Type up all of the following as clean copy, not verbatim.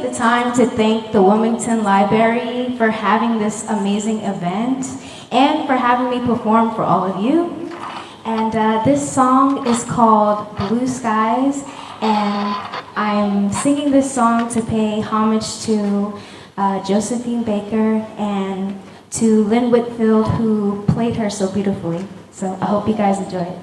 The time to thank the Wilmington Library for having this amazing event and for having me perform for all of you. And this song is called Blue Skies, and I'm singing this song to pay homage to Josephine Baker and to Lynn Whitfield, who played her so beautifully. So I hope you guys enjoy it.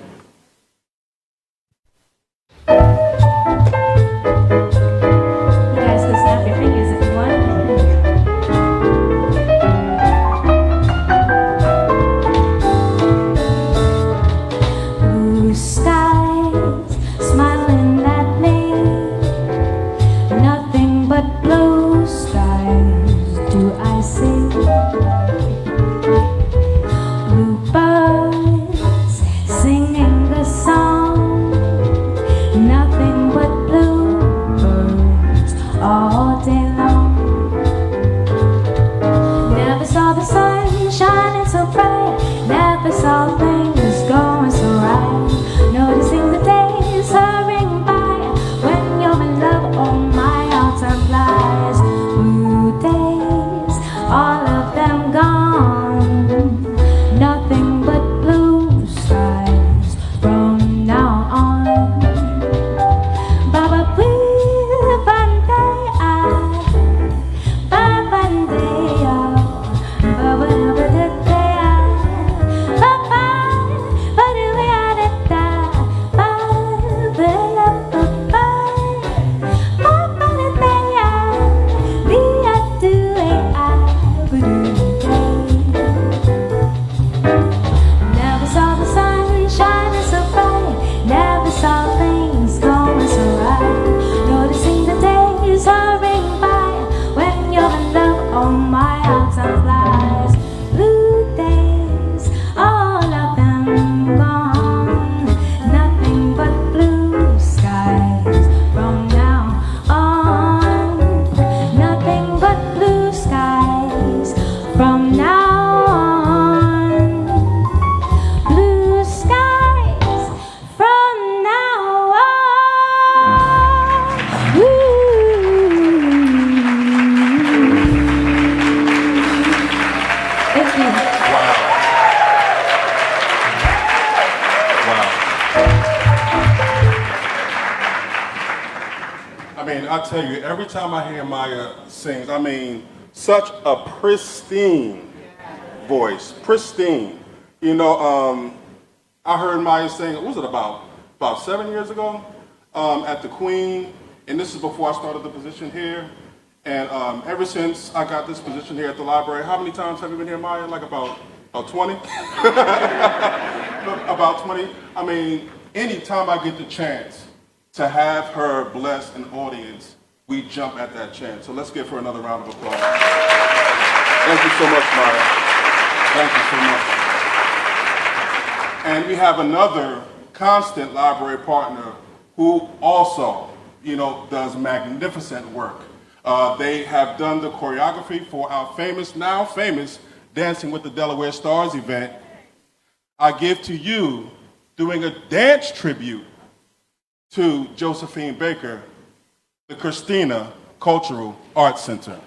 I tell you, every time I hear Maya sings, I mean, such a pristine voice, pristine. You know, I heard Maya sing, what was it, about 7 years ago at the Queen, and this is before I started the position here. And ever since I got this position here at the library, how many times have you been here, Maya? Like about 20? About 20. I mean, anytime I get the chance to have her bless an audience, we jump at that chance. So let's give her another round of applause. Thank you so much, Maya. Thank you so much. And we have another constant library partner who also, you know, does magnificent work. They have done the choreography for our now famous Dancing with the Delaware Stars event. I give to you, doing a dance tribute to Josephine Baker, the Christina Cultural Arts Center.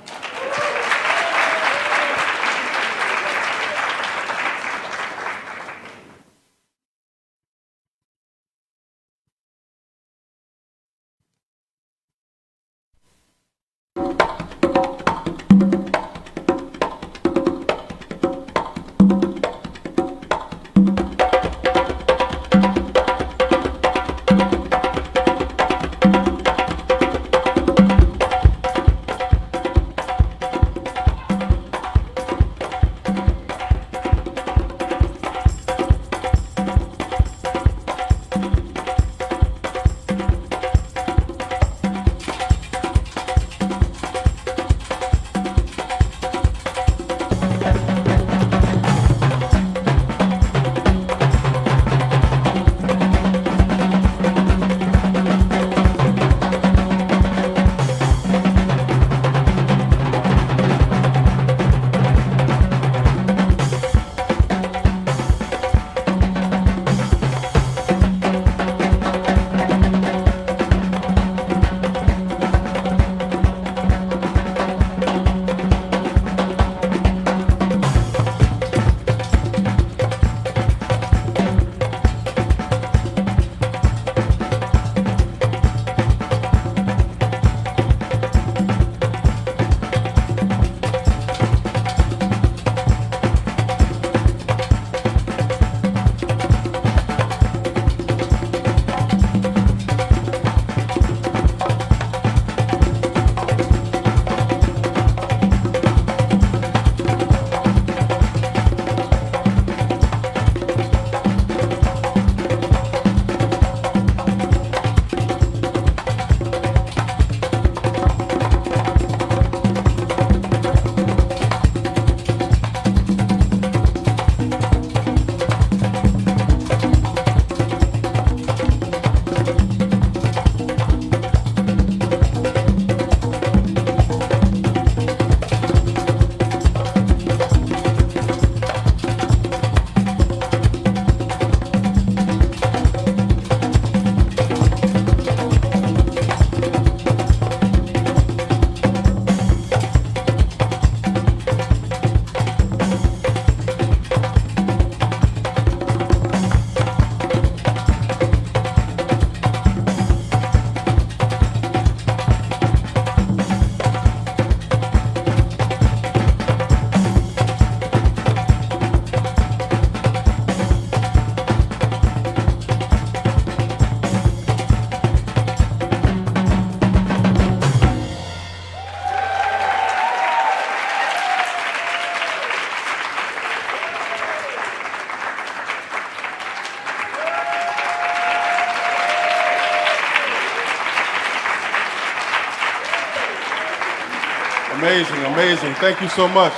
Amazing, amazing. Thank you so much.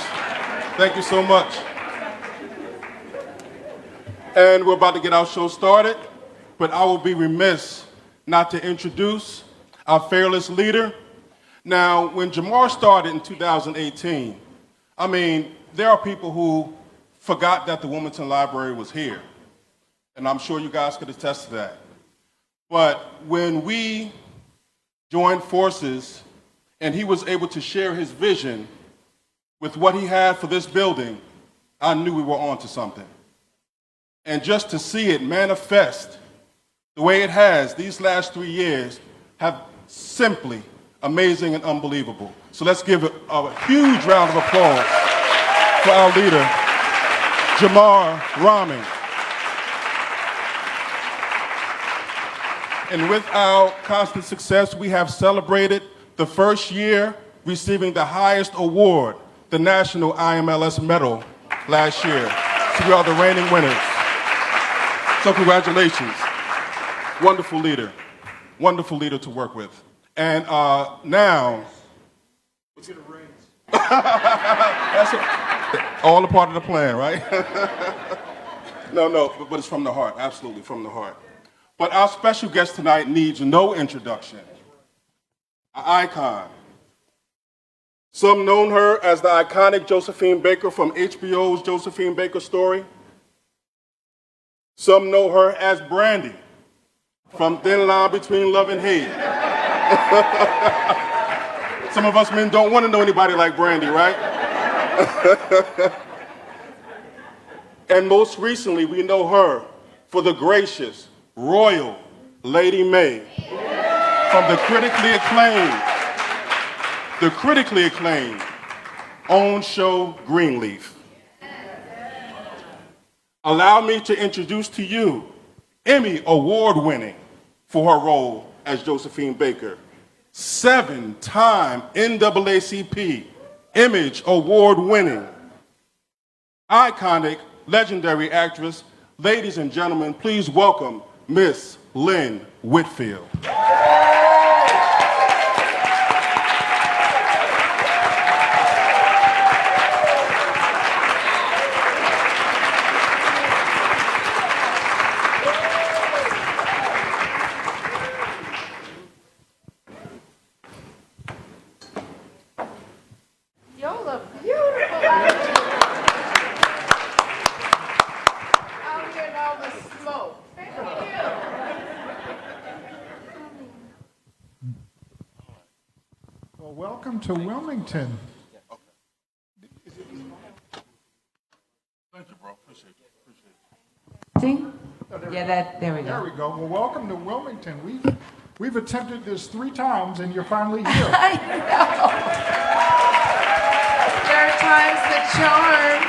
Thank you so much. And we're about to get our show started, but I will be remiss not to introduce our fearless leader. Now, when Jamar started in 2018, there are people who forgot that the Wilmington Library was here, and I'm sure you guys could attest to that. But when we joined forces and he was able to share his vision with what he had for this building, I knew we were on to something. And just to see it manifest the way it has these last 3 years have simply amazing and unbelievable. So let's give a huge round of applause for our leader, Jamar Rahman. And with our constant success, we have celebrated the first year receiving the highest award, the National IMLS Medal, last year. So we are the reigning winners. So congratulations. Wonderful leader to work with. And now, let's get a raise. That's all a part of the plan, right? No, but it's from the heart, absolutely from the heart. But our special guest tonight needs no introduction. An icon. Some know her as the iconic Josephine Baker from HBO's Josephine Baker Story. Some know her as Brandy from Thin Line Between Love and Hate. Some of us men don't want to know anybody like Brandy, right? And most recently, we know her for the gracious, royal Lady May from the critically acclaimed own show Greenleaf. Allow me to introduce to you Emmy Award-winning for her role as Josephine Baker, 7-time NAACP Image Award-winning, iconic, legendary actress. Ladies and gentlemen, please welcome Miss Lynn Whitfield. Y'all look beautiful out here in all the smoke. Thank you. Well, welcome to Wilmington. Thank you, bro. Appreciate it. See? Yeah, there we There go. we go. Well, welcome to Wilmington. We've attempted this 3 times, and you're finally here. I know. Third time's the charm.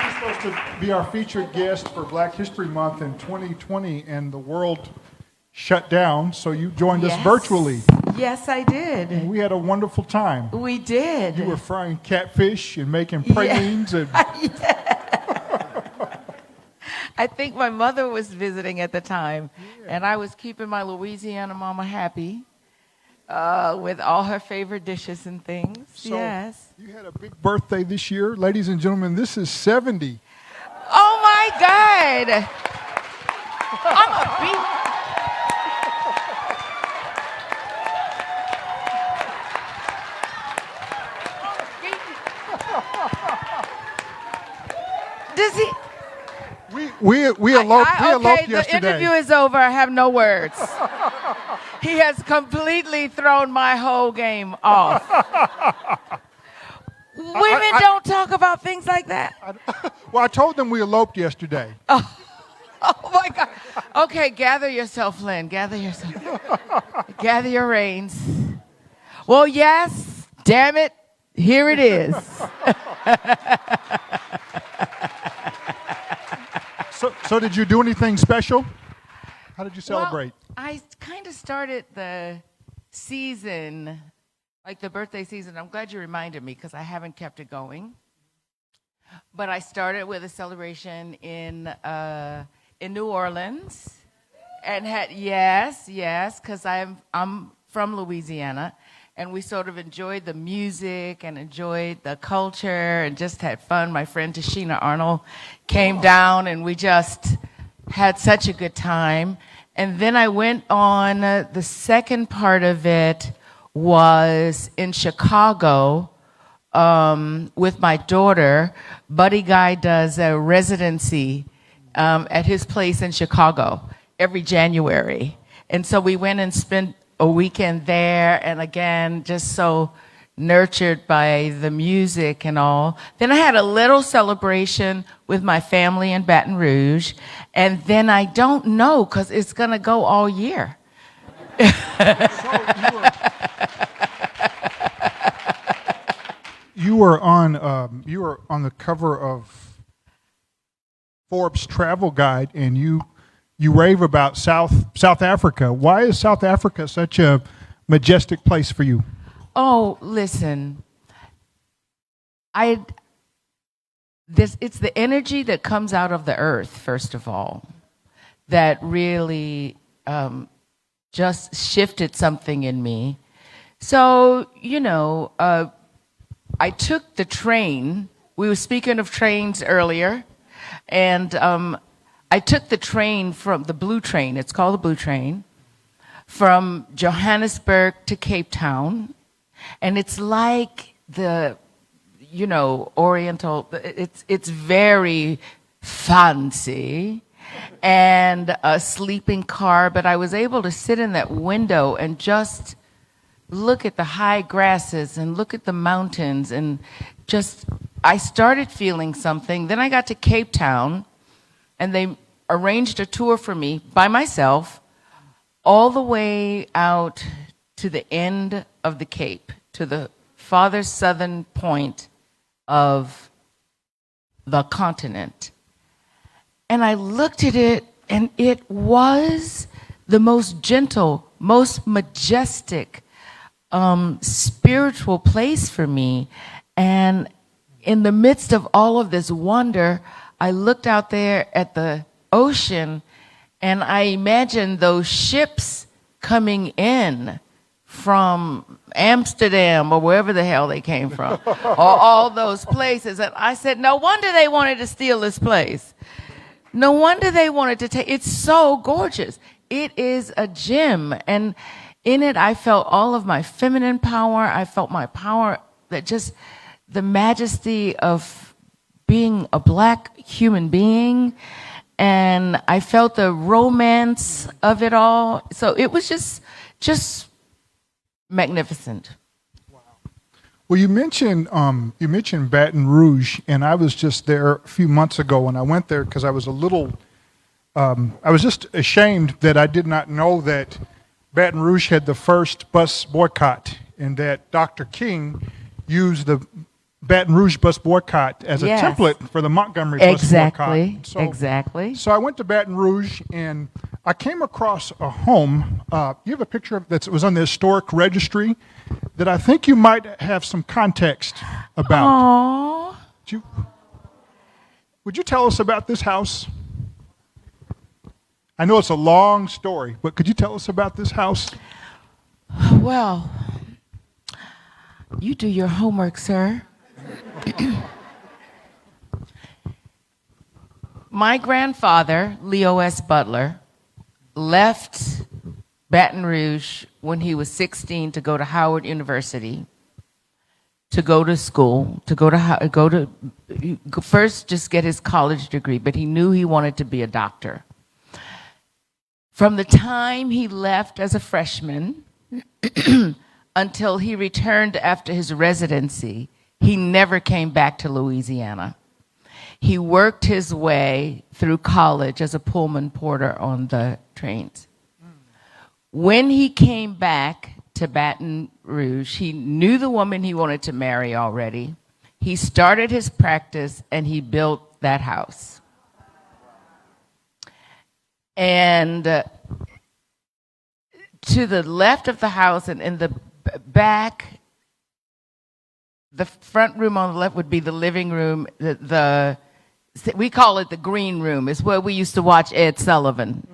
You're supposed to be our featured guest for Black History Month in 2020, and the world shut down, so you joined us virtually. Yes, I And did. we had a wonderful time. We did. You were frying catfish and making pralines. And I think my mother was visiting at the time, and I was keeping my Louisiana mama happy with all her favorite dishes and things. so Yes. you had a big birthday this year. Ladies and gentlemen, this is 70. Oh, my God. I'm a beat. Does he? We eloped Okay, the yesterday. interview is over. I have no words. He has completely thrown my whole game off. Women don't talk about things like that. Well, I told them we eloped yesterday. Oh my God. Okay, gather yourself, Lynn. Gather yourself. Gather your reins. Well, yes, damn it. Here it is. So did you do anything special? How did you celebrate? Well, I kind of started the season, like the birthday season. I'm glad you reminded me because I haven't kept it going. But I started with a celebration in New Orleans, and had yes, because I'm from Louisiana, and we sort of enjoyed the music and enjoyed the culture and just had fun. My friend Tashina Arnold came down, and we just had such a good time. And then I went on, the second part of it was in Chicago with my daughter. Buddy Guy does a residency at his place in Chicago every January. And so we went and spent a weekend there, and again, just so nurtured by the music and all. Then I had a little celebration with my family in Baton Rouge, and then I don't know, because it's going to go all year. You were on the cover of Forbes Travel Guide, and you rave about South Africa. Why is South Africa such a majestic place for you? Oh, listen. It's the energy that comes out of the earth, first of all, that really just shifted something in me. So, I took the train. We were speaking of trains earlier, and I took the train from the Blue Train. It's called the Blue Train, from Johannesburg to Cape Town. And it's like the, Oriental, it's very fancy and a sleeping car, but I was able to sit in that window and just look at the high grasses and look at the mountains, and I started feeling something. Then I got to Cape Town, and they arranged a tour for me by myself all the way out to the end of the Cape, to the farthest southern point of the continent. And I looked at it, and it was the most gentle, most majestic, spiritual place for me. And in the midst of all of this wonder, I looked out there at the ocean, and I imagined those ships coming in from Amsterdam or wherever the hell they came from, or all those places. And I said, no wonder they wanted to steal this place. No wonder they wanted to take, it's so gorgeous. It is a gem. And in it, I felt all of my feminine power. I felt my power, that just the majesty of being a Black human being. And I felt the romance of it all. So it was just magnificent. Wow. Well, you mentioned Baton Rouge, and I was just there a few months ago, and I went there because I was I was just ashamed that I did not know that Baton Rouge had the first bus boycott, and that Dr. King used the Baton Rouge bus boycott as a template for the Montgomery bus boycott. Exactly. So I went to Baton Rouge, and I came across a home. You have a picture of that was on the historic registry that I think you might have some context about. Aww. Would you tell us about this house? I know it's a long story, but could you tell us about this house? Well, you do your homework, sir. My grandfather, Leo S. Butler, left Baton Rouge when he was 16 to go to Howard University, to go to school, to first just get his college degree, but he knew he wanted to be a doctor. From the time he left as a freshman until he returned after his residency, he never came back to Louisiana. He worked his way through college as a Pullman porter on the trains. When he came back to Baton Rouge, he knew the woman he wanted to marry already. He started his practice, and he built that house. And to the left of the house and in the back, the front room on the left would be the living room. We call it the green room. It's where we used to watch Ed Sullivan.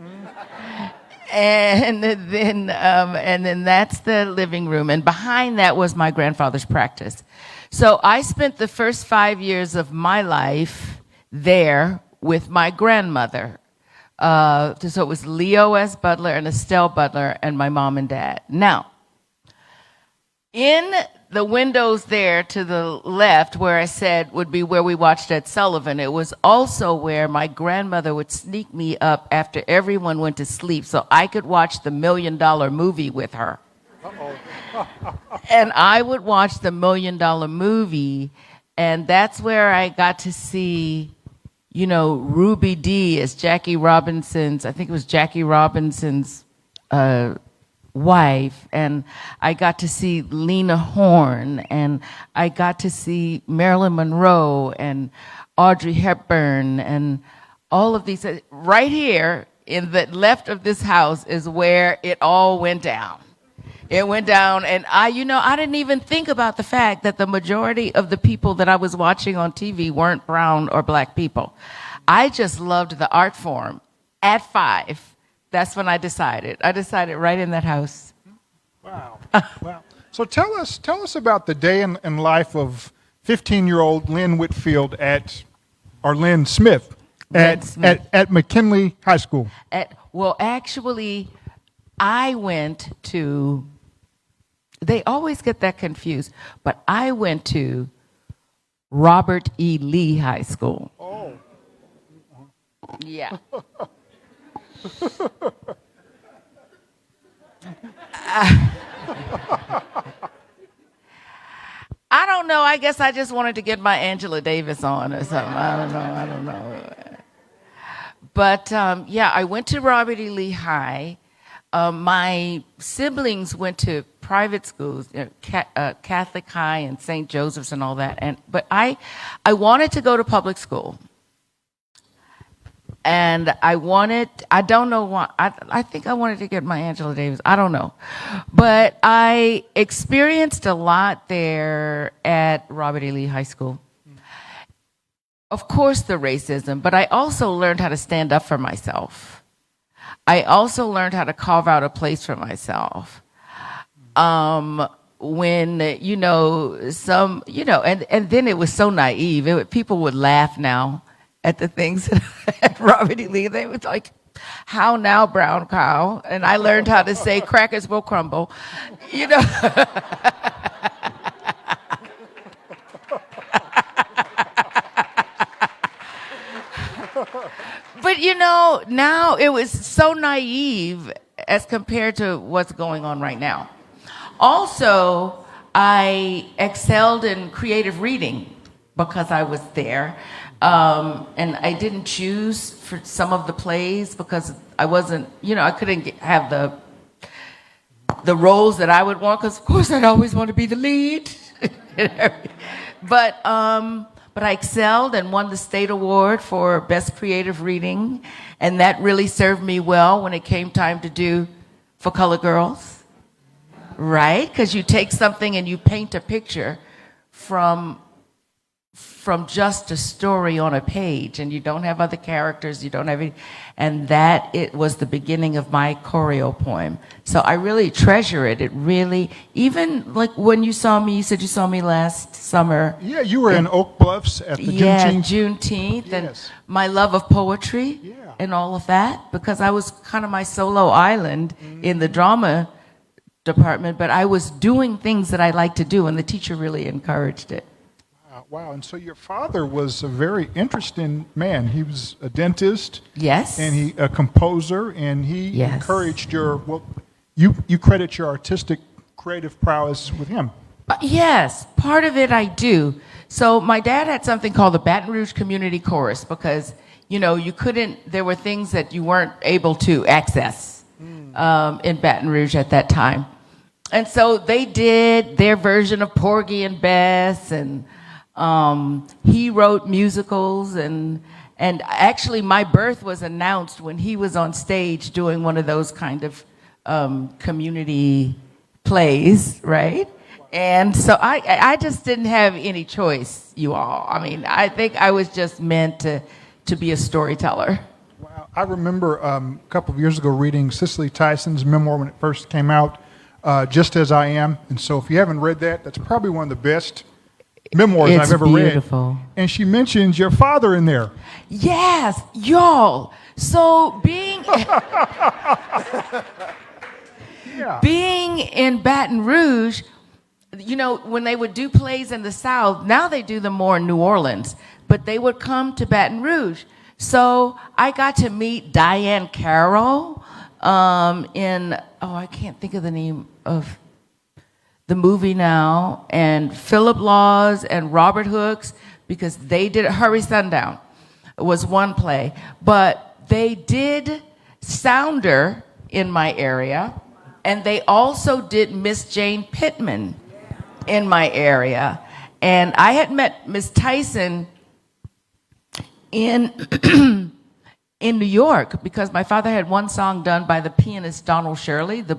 And then that's the living room. And behind that was my grandfather's practice. So I spent the first 5 years of my life there with my grandmother. So it was Leo S. Butler and Estelle Butler and my mom and dad. Now, in the windows there to the left, where I said would be where we watched Ed Sullivan, it was also where my grandmother would sneak me up after everyone went to sleep so I could watch the $1 Million Movie with her. And I would watch the $1 Million Movie, and that's where I got to see, you know, Ruby Dee as Jackie Robinson's, I think it was Jackie Robinson's wife, and I got to see Lena Horne, and I got to see Marilyn Monroe and Audrey Hepburn, and all of these. Right here in the left of this house is where it all went down. It went down, and I didn't even think about the fact that the majority of the people that I was watching on TV weren't brown or black people. I just loved the art form. At 5, that's when I decided. I decided right in that house. Wow. Wow. So tell us about the day in life of 15-year-old Lynn Whitfield Lynn Smith at McKinley High School. Well, actually, I went to, they always get that confused, but I went to Robert E. Lee High School. Oh. Yeah. I don't know. I guess I just wanted to get my Angela Davis on or something. I don't know. But yeah, I went to Robert E. Lee High. My siblings went to private schools, Catholic High and St. Joseph's and all that. But I wanted to go to public school. And I don't know why, I think I wanted to get my Angela Davis, I don't know. But I experienced a lot there at Robert E. Lee High School. Of course, the racism, but I also learned how to stand up for myself. I also learned how to carve out a place for myself. When, and then it was so naive. People would laugh now at the things at Robert E. Lee. They was like, how now, brown cow? And I learned how to say crackers will crumble, But now it was so naive as compared to what's going on right now. Also, I excelled in creative reading because I was there. And I didn't choose for some of the plays because I wasn't, I couldn't have the roles that I would want because, of course, I'd always want to be the lead. But I excelled and won the state award for Best Creative Reading, and that really served me well when it came time to do For Colored Girls, right? Because you take something and you paint a picture from just a story on a page, and you don't have other characters, you don't have any, and that it was the beginning of my choreo poem. So I really treasure it. It really, even like when you said you saw me last summer. Yeah, you were in Oak Bluffs at the Juneteenth, yes. And my love of poetry and all of that, because I was kind of my solo island in the drama department, but I was doing things that I like to do, and the teacher really encouraged it. Wow, and so your father was a very interesting man. He was a dentist. Yes. And a composer, and he encouraged you credit your artistic, creative prowess with him. Yes, part of it I do. So my dad had something called the Baton Rouge Community Chorus because, there were things that you weren't able to access in Baton Rouge at that time. And so they did their version of Porgy and Bess, and he wrote musicals, and actually my birth was announced when he was on stage doing one of those kind of community plays, right? And so I just didn't have any choice, you all. I mean, I think I was just meant to be a storyteller. Wow. I remember a couple of years ago reading Cicely Tyson's memoir when it first came out, Just As I Am. And so if you haven't read that, that's probably one of the best memoirs I've ever beautiful. read. And she mentions your father in there. Yes, y'all. So being being in Baton Rouge, you know, when they would do plays in the South, now they do them more in New Orleans, but they would come to Baton Rouge. So I got to meet Diane Carroll I can't think of the name of the movie now, and Philip Laws and Robert Hooks, because they did Hurry Sundown was one play, but they did Sounder in my area, and they also did Miss Jane Pittman in my area. And I had met Miss Tyson in in New York because my father had one song done by the pianist Donald Shirley, the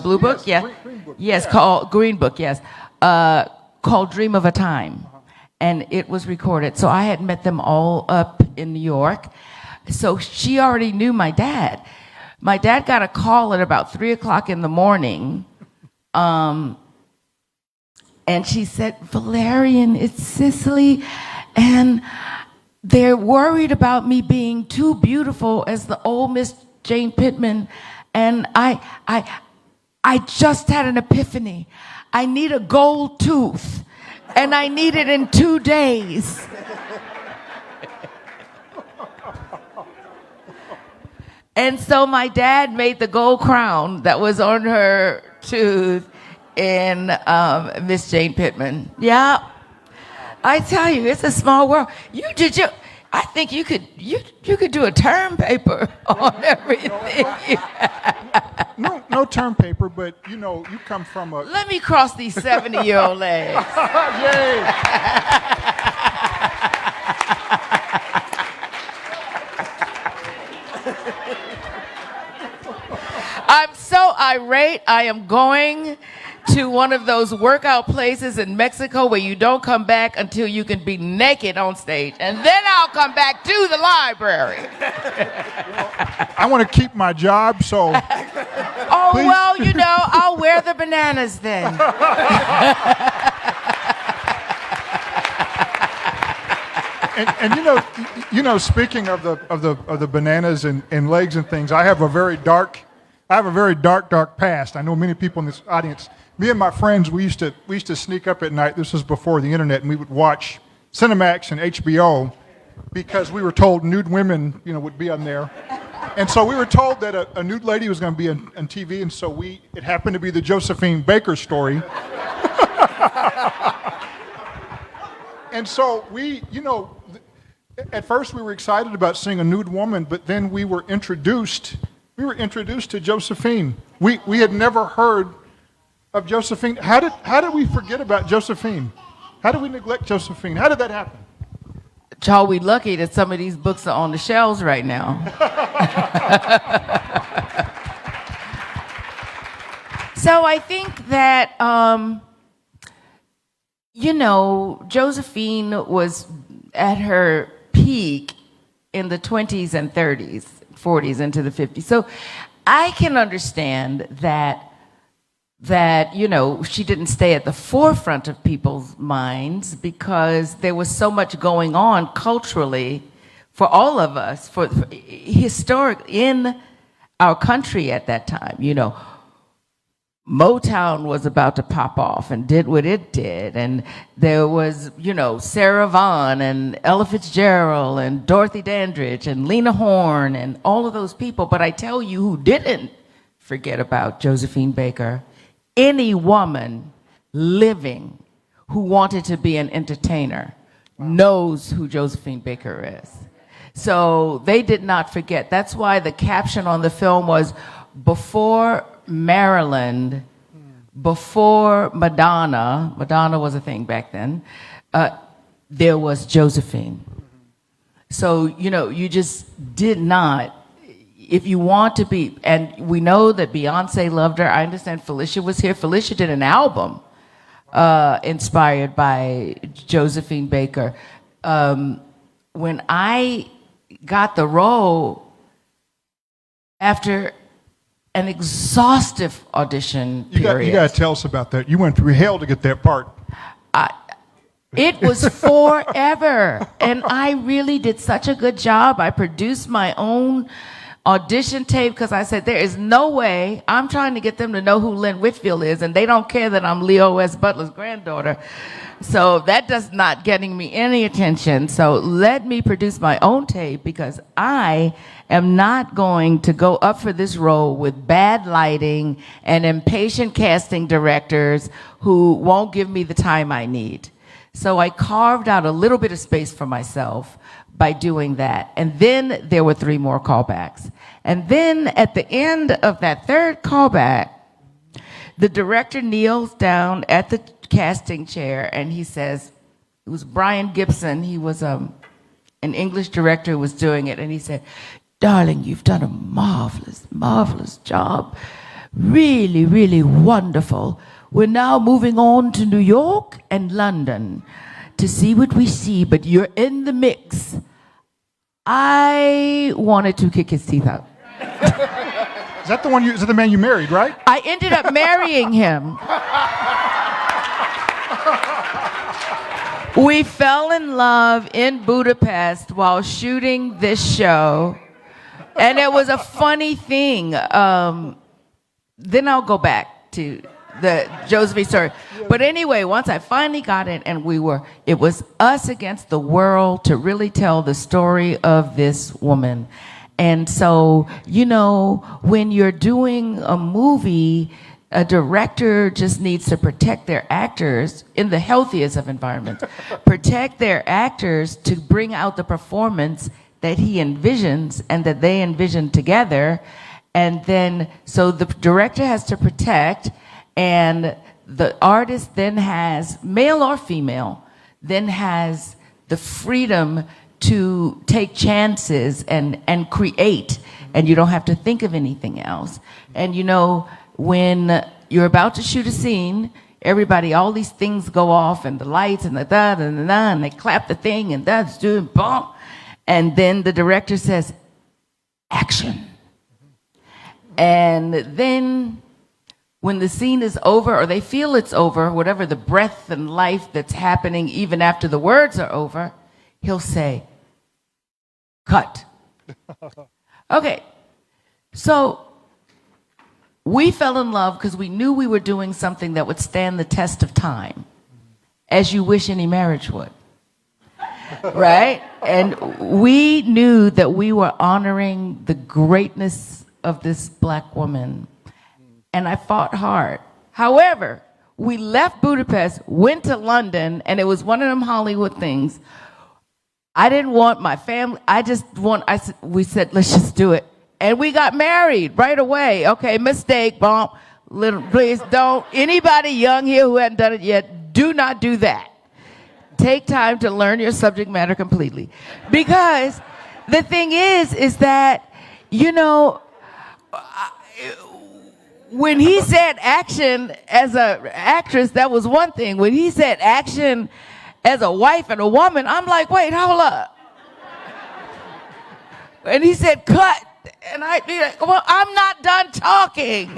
Blue Book, Green Book. Yes, called Green Book, yes, called Dream of a Time, and it was recorded. So I had met them all up in New York. So she already knew my dad. My dad got a call at about 3:00 in the morning, and she said, "Valerian, it's Cicely, and they're worried about me being too beautiful as the old Miss Jane Pittman, and I just had an epiphany. I need a gold tooth, and I need it in 2 days." And so my dad made the gold crown that was on her tooth in Miss Jane Pittman. Yeah. I tell you, it's a small world. I think you could do a term paper on everything. No term paper, but you come from a. Let me cross these 70-year-old legs. Yay! I'm so irate. I am going to one of those workout places in Mexico where you don't come back until you can be naked on stage. And then I'll come back to the library. I want to keep my job, so. Oh, Please. well, I'll wear the bananas then. And speaking of the bananas and legs and things, I have a very dark past. I know many people in this audience. Me and my friends, we used to sneak up at night. This was before the internet, and we would watch Cinemax and HBO because we were told nude women, would be on there. And so we were told that a nude lady was going to be on TV, and so it happened to be the Josephine Baker story. And so at first we were excited about seeing a nude woman, but then we were introduced to Josephine. We had never heard of Josephine. How did we forget about Josephine? How did we neglect Josephine? How did that happen? Child, we lucky that some of these books are on the shelves right now. So I think that, Josephine was at her peak in the 20s and 30s, 40s into the 50s. So I can understand that she didn't stay at the forefront of people's minds because there was so much going on culturally for all of us, for historic in our country at that time. Motown was about to pop off and did what it did, and there was Sarah Vaughan and Ella Fitzgerald and Dorothy Dandridge and Lena Horne and all of those people. But I tell you who didn't forget about Josephine Baker. Any woman living who wanted to be an entertainer knows who Josephine Baker is. So they did not forget. That's why the caption on the film was, before Maryland, before Madonna was a thing back then, there was Josephine. So, you just did not. If you want to be, and we know that Beyonce loved her. I understand Felicia was here. Felicia did an album inspired by Josephine Baker. When I got the role, after an exhaustive audition period. You got to tell us about that. You went through hell to get that part. It was forever. And I really did such a good job. I produced my own audition tape because I said, there is no way I'm trying to get them to know who Lynn Whitfield is, and they don't care that I'm Leo S. Butler's granddaughter. So that does not getting me any attention. So let me produce my own tape because I am not going to go up for this role with bad lighting and impatient casting directors who won't give me the time I need. So I carved out a little bit of space for myself by doing that. And then there were 3 more callbacks. And then at the end of that 3rd callback, the director kneels down at the casting chair and he says, it was Brian Gibson, he was an English director who was doing it, and he said, darling, you've done a marvelous, marvelous job. Really, really wonderful. We're now moving on to New York and London to see what we see, but you're in the mix. I wanted to kick his teeth out. Is that the man you married, right? I ended up marrying him. We fell in love in Budapest while shooting this show. And it was a funny thing. Then I'll go back to the Josephine story. But anyway, once I finally got it, and it was us against the world to really tell the story of this woman. And so, when you're doing a movie, a director just needs to protect their actors in the healthiest of environments, protect their actors to bring out the performance that he envisions and that they envision together. And then, so the director has to protect, and the artist then has, male or female, then has the freedom to take chances and create, and you don't have to think of anything else. And when you're about to shoot a scene, everybody, all these things go off, and the lights and the da da da da, and they clap the thing, and that's doing boom. And then the director says, action. And then when the scene is over, or they feel it's over, whatever the breath and life that's happening even after the words are over, he'll say, cut. Okay, so we fell in love because we knew we were doing something that would stand the test of time, as you wish any marriage would, right? And we knew that we were honoring the greatness of this black woman, and I fought hard. However, we left Budapest, went to London, and it was one of them Hollywood things. I didn't want my family. We said, let's just do it. And we got married right away. Okay, mistake, bump. Please don't. Anybody young here who hadn't done it yet, do not do that. Take time to learn your subject matter completely. Because the thing is that, when he said action as an actress, that was one thing. When he said action as a wife and a woman, I'm like, wait, hold up. And he said, cut. And I'd be like, well, I'm not done talking.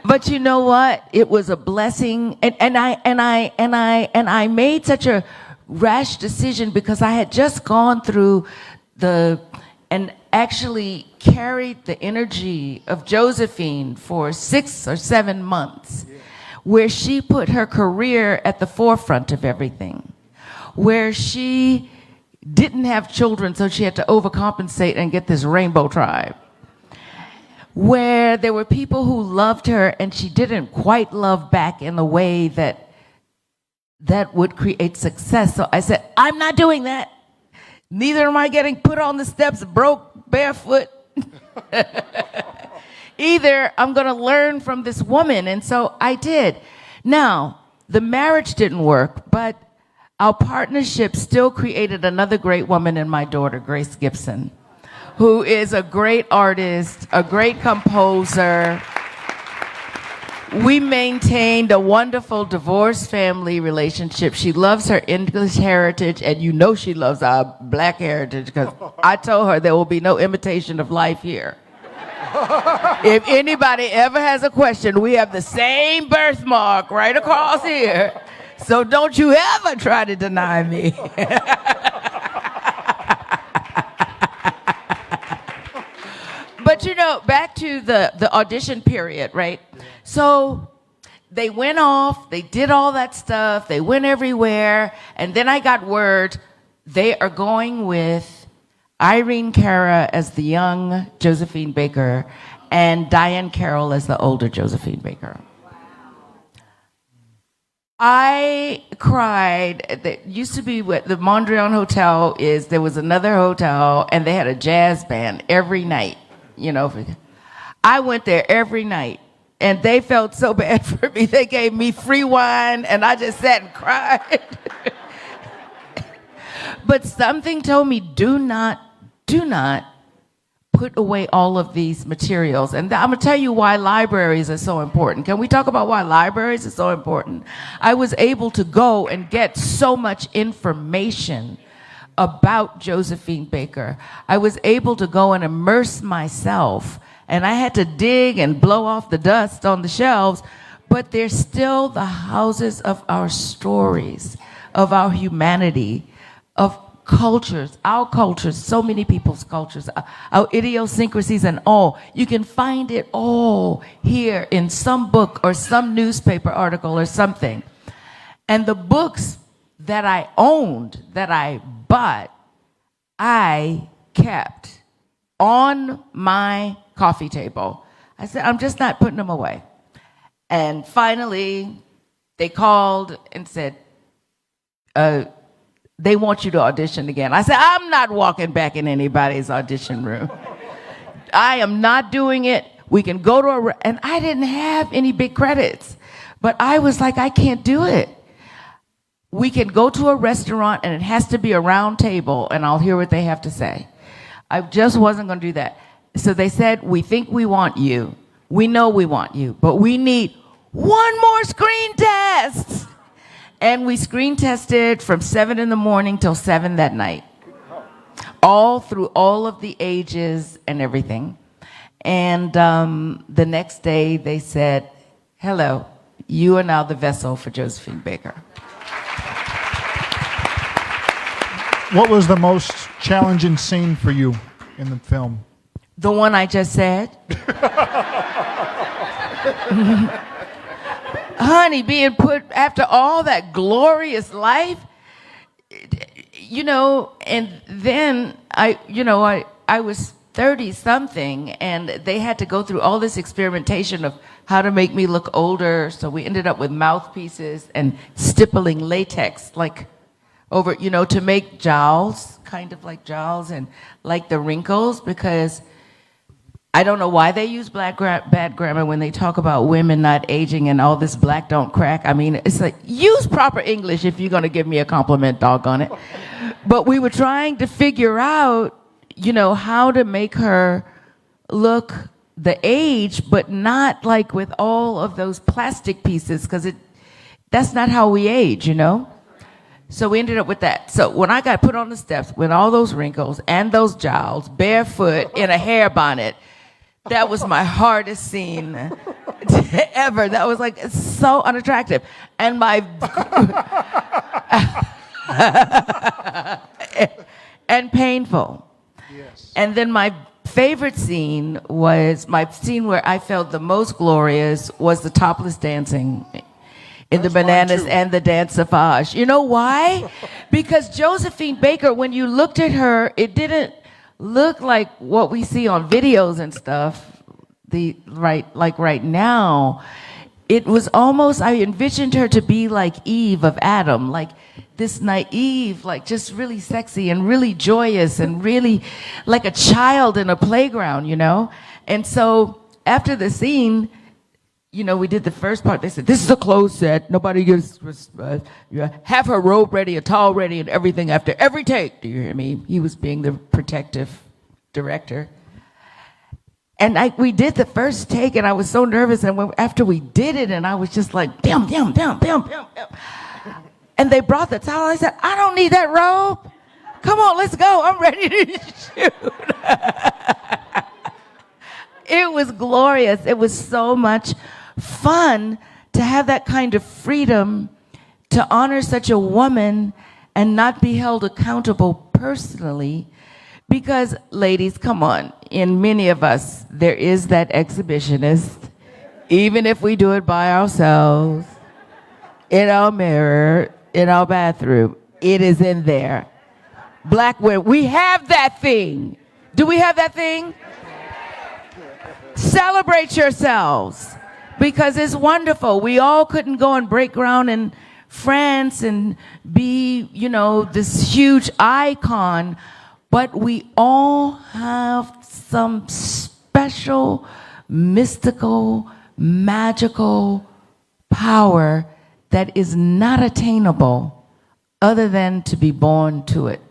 But you know what? It was a blessing. And I made such a rash decision because I had just gone through and actually carried the energy of Josephine for 6 or 7 months, where she put her career at the forefront of everything, where she didn't have children, so she had to overcompensate and get this rainbow tribe, where there were people who loved her and she didn't quite love back in the way that would create success. So I said, I'm not doing that. Neither am I getting put on the steps broke, barefoot. Either I'm going to learn from this woman. And so I did. Now, the marriage didn't work, but our partnership still created another great woman in my daughter, Grace Gibson, who is a great artist, a great composer. We maintained a wonderful divorce family relationship. She loves her English heritage, and you know she loves our black heritage because I told her there will be no imitation of life here. If anybody ever has a question, we have the same birthmark right across here. So don't you ever try to deny me. But you know, back to the audition period, right? So they went off, they did all that stuff, they went everywhere, and then I got word they are going with Irene Cara as the young Josephine Baker and Diane Carroll as the older Josephine Baker. I cried. There used to be what the Mondrian Hotel is. There was another hotel, and they had a jazz band every night. You know, I went there every night, and they felt so bad for me. They gave me free wine, and I just sat and cried. But something told me, do not put away all of these materials. And I'm going to tell you why libraries are so important. Can we talk about why libraries are so important? I was able to go and get so much information about Josephine Baker. I was able to go and immerse myself, and I had to dig and blow off the dust on the shelves, but they're still the houses of our stories, of our humanity, of cultures, our cultures, so many people's cultures, our idiosyncrasies and all. You can find it all here in some book or some newspaper article or something. And the books that I owned, that I bought, I kept on my coffee table. I said, I'm just not putting them away. And finally, they called and said, they want you to audition again. I said, I'm not walking back in anybody's audition room. I am not doing it. We can go to and I didn't have any big credits, but I was like, I can't do it. We can go to a restaurant and it has to be a round table and I'll hear what they have to say. I just wasn't going to do that. So they said, we think we want you. We know we want you, but we need one more screen test. And we screen tested from 7 in the morning till 7 that night. All through all of the ages and everything. And the next day they said, hello, you are now the vessel for Josephine Baker. What was the most challenging scene for you in the film? The one I just said. Honey, being put after all that glorious life, you know, and then I was 30 something and they had to go through all this experimentation of how to make me look older. So we ended up with mouthpieces and stippling latex, like over, you know, to make jowls, kind of like jowls and like the wrinkles, because I don't know why they use bad grammar when they talk about women not aging and all this black don't crack. I mean, it's like, use proper English if you're going to give me a compliment, doggone it. But we were trying to figure out, you know, how to make her look the age, but not like with all of those plastic pieces, because that's not how we age, you know? So we ended up with that. So when I got put on the steps with all those wrinkles and those jowls, barefoot in a hair bonnet, that was my hardest scene ever. That was like so unattractive. And and painful. Yes. And then my favorite scene was my scene where I felt the most glorious was the topless dancing in the bananas and the dance savage. You know why? Because Josephine Baker, when you looked at her, it didn't look like what we see on videos and stuff. Right now, it was almost, I envisioned her to be like Eve of Adam, like this naive, like just really sexy and really joyous and really like a child in a playground, you know? And so after the scene, you know, we did the first part. They said, this is a closed set. Nobody gives, have her robe ready, a towel ready, and everything after every take. Do you hear me? He was being the protective director. And we did the first take, and I was so nervous. And after we did it, and I was just like, damn. And they brought the towel. I said, I don't need that robe. Come on, let's go. I'm ready to shoot. It was glorious. It was so much fun to have that kind of freedom to honor such a woman and not be held accountable personally. Because, ladies, come on, in many of us, there is that exhibitionist, even if we do it by ourselves, in our mirror, in our bathroom, it is in there. Black women, we have that thing. Do we have that thing? Celebrate yourselves, because it's wonderful. We all couldn't go and break ground in France and be, this huge icon, but we all have some special, mystical, magical power that is not attainable other than to be born to it.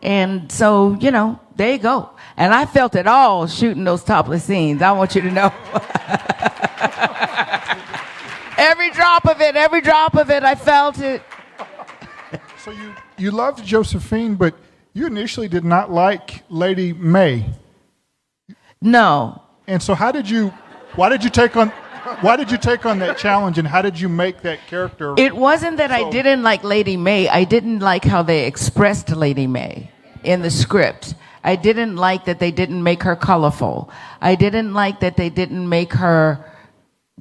And so, there you go. And I felt it all shooting those topless scenes. I want you to know. Every drop of it, I felt it. So you loved Josephine, but you initially did not like Lady May. No. And so why did you take on that challenge, and how did you make that character? It wasn't that I didn't like Lady May. I didn't like how they expressed Lady May in the script. I didn't like that they didn't make her colorful. I didn't like that they didn't make her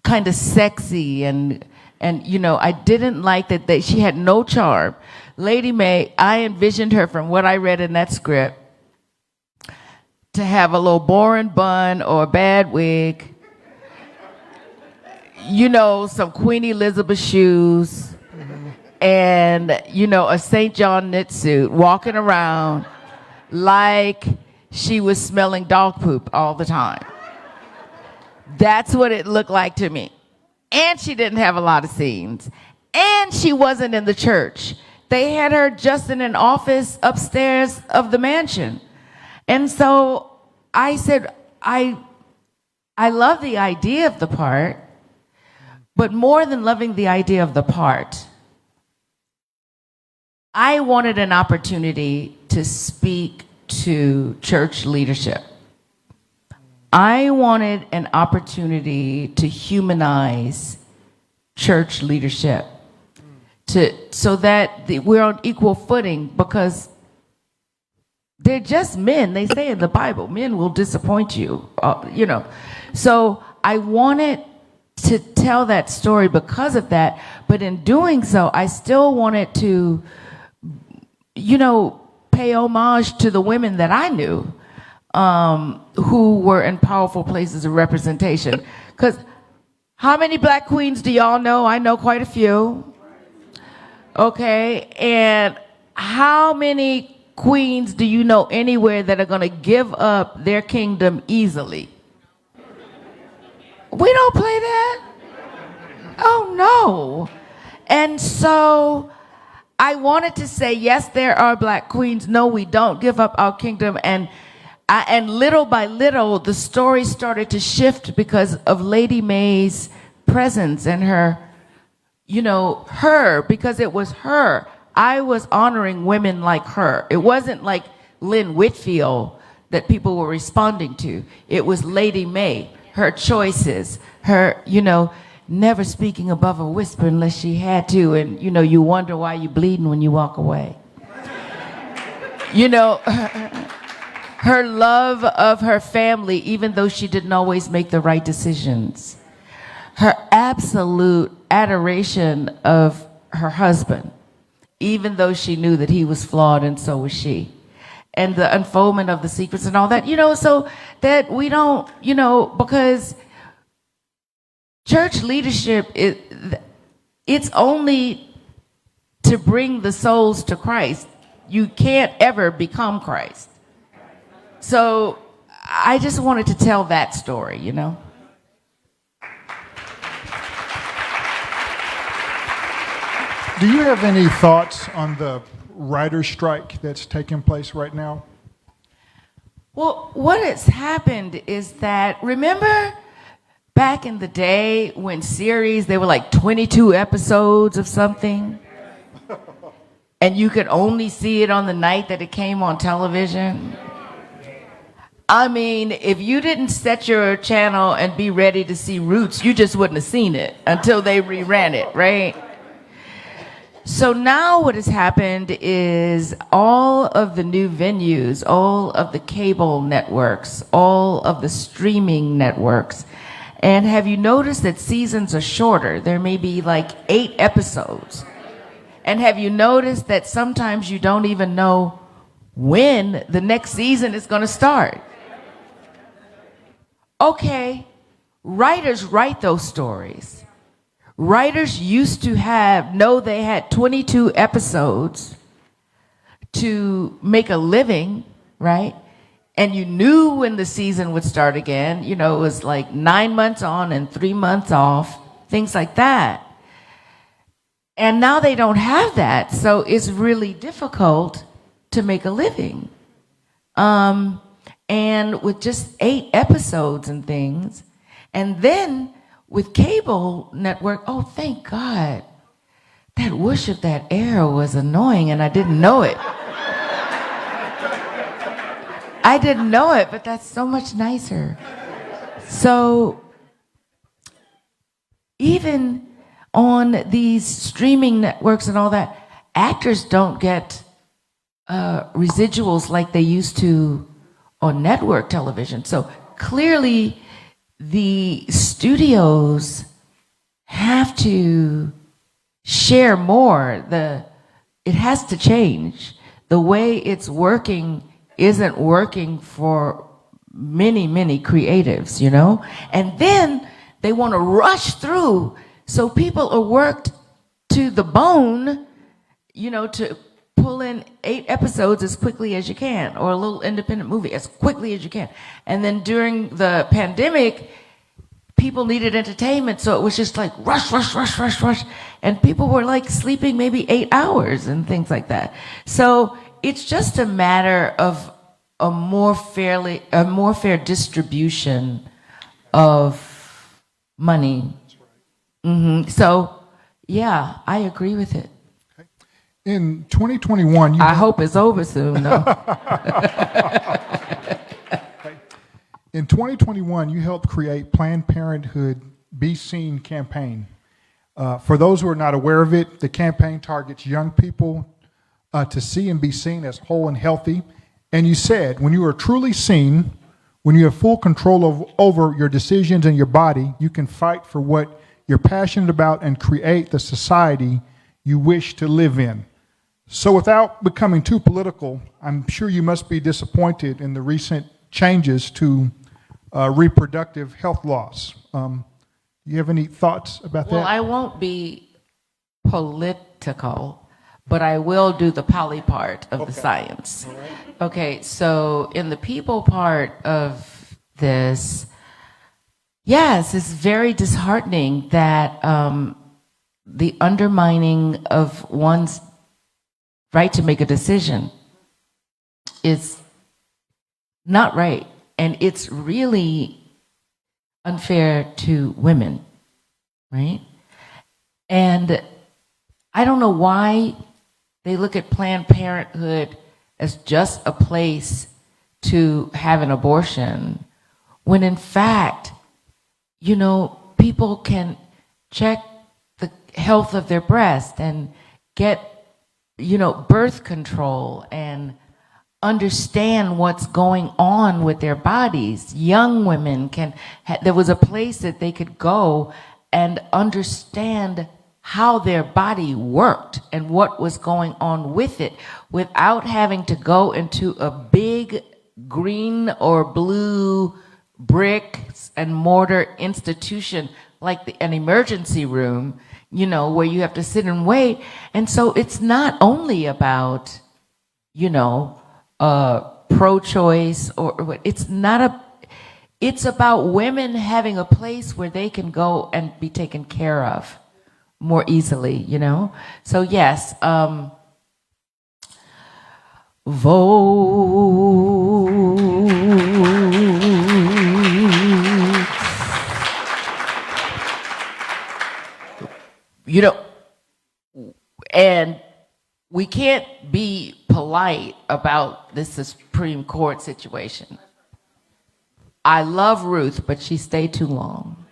kind of sexy and I didn't like that she had no charm. Lady May, I envisioned her from what I read in that script to have a little boring bun or a bad wig, some Queen Elizabeth shoes, and, a St. John knit suit, walking around like she was smelling dog poop all the time. That's what it looked like to me. And she didn't have a lot of scenes. And she wasn't in the church. They had her just in an office upstairs of the mansion. And so I said, I love the idea of the part, but more than loving the idea of the part, I wanted an opportunity to speak to church leadership. I wanted an opportunity to humanize church leadership, so that we're on equal footing, because they're just men. They say in the Bible, men will disappoint you, So I wanted to tell that story because of that, but in doing so, I still wanted to, pay homage to the women that I knew, who were in powerful places of representation. Because how many black queens do y'all know? I know quite a few. Okay, and how many queens do you know anywhere that are going to give up their kingdom easily? We don't play that. Oh, no. And so I wanted to say, yes, there are black queens. No, we don't give up our kingdom. And little by little, the story started to shift because of Lady May's presence and her, because it was her. I was honoring women like her. It wasn't like Lynn Whitfield that people were responding to. It was Lady May, her choices, her, never speaking above a whisper unless she had to, and, you wonder why you're bleeding when you walk away. Her love of her family, even though she didn't always make the right decisions. Her absolute adoration of her husband, even though she knew that he was flawed and so was she. And the unfoldment of the secrets and all that, so that we don't, because church leadership, it's only to bring the souls to Christ. You can't ever become Christ. So I just wanted to tell that story, Do you have any thoughts on the writer's strike that's taking place right now? Well, what has happened is that, remember back in the day when series, they were like 22 episodes of something, and you could only see it on the night that it came on television? I mean, if you didn't set your channel and be ready to see Roots, you just wouldn't have seen it until they reran it, right? So now what has happened is all of the new venues, all of the cable networks, all of the streaming networks, and have you noticed that seasons are shorter? There may be like 8 episodes. And have you noticed that sometimes you don't even know when the next season is going to start? Okay, writers write those stories. Writers used to know they had 22 episodes to make a living, right? And you knew when the season would start again. You know, it was like 9 months on and 3 months off, things like that. And now they don't have that, so it's really difficult to make a living. And with just 8 episodes and things, and then with cable network, oh, thank God. That whoosh of that air was annoying, and I didn't know it. I didn't know it, but that's so much nicer. So even on these streaming networks and all that, actors don't get residuals like they used to on network television. So clearly the studios have to share more. It has to change. The way it's working isn't working for many, many creatives, you know? And then they want to rush through. So people are worked to the bone, you know, to pull in 8 episodes as quickly as you can, or a little independent movie as quickly as you can. And then during the pandemic, people needed entertainment, so it was just like rush, rush, rush, rush, rush. And people were like sleeping maybe 8 hours and things like that. So it's just a matter of a more fair distribution of money. Mm-hmm. So, yeah, I agree with it. In 2021, I hope it's over soon, though. In 2021, you helped create Planned Parenthood Be Seen campaign. For those who are not aware of it, the campaign targets young people to see and be seen as whole and healthy. And you said, when you are truly seen, when you have full control over your decisions and your body, you can fight for what you're passionate about and create the society you wish to live in. So without becoming too political, I'm sure you must be disappointed in the recent changes to reproductive health laws. Do you have any thoughts about that? Well, I won't be political, but I will do the poly part of the science. All right. Okay, so in the people part of this, yes, it's very disheartening that the undermining of one's right to make a decision is not right. And it's really unfair to women, right? And I don't know why they look at Planned Parenthood as just a place to have an abortion, when in fact, you know, people can check the health of their breast and get, you know, birth control and understand what's going on with their bodies. Young women there was a place that they could go and understand how their body worked and what was going on with it without having to go into a big green or blue bricks and mortar institution like an emergency room, you know, where you have to sit and wait. And so it's not only about, you know, pro-choice or it's about women having a place where they can go and be taken care of more easily, you know? So yes, vote you know, and we can't be polite about this Supreme Court situation. I love Ruth, but she stayed too long.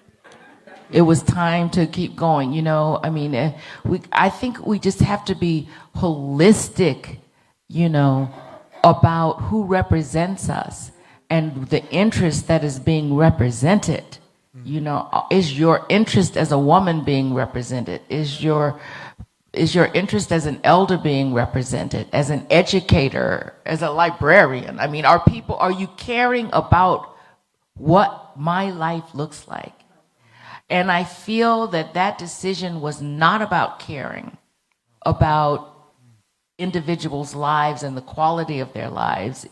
It was time to keep going, you know. I mean, I think we just have to be holistic, you know, about who represents us and the interest that is being represented. You know, is your interest as a woman being represented? Is your interest as an elder being represented? As an educator, as a librarian? I mean, are you caring about what my life looks like? And I feel that decision was not about caring about individuals' lives and the quality of their lives.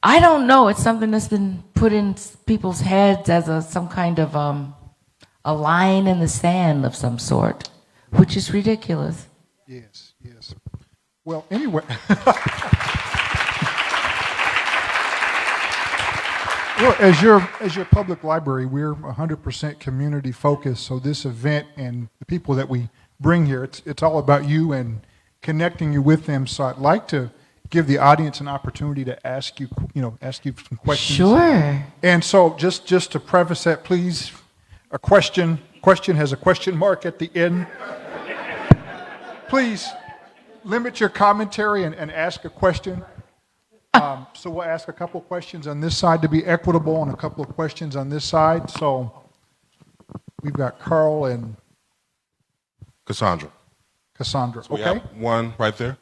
I don't know, it's something that's been put in people's heads as some kind of a line in the sand of some sort, which is ridiculous. Yes, yes. Well, anyway. Well, as your public library, we're 100% community focused. So this event and the people that we bring here, it's all about you and connecting you with them. So I'd like to give the audience an opportunity to ask you some questions. Sure. And so just to preface that, please, a question has a question mark at the end. Please limit your commentary and ask a question. So we'll ask a couple questions on this side to be equitable and a couple of questions on this side. So we've got Carl and Cassandra. So we have one right there.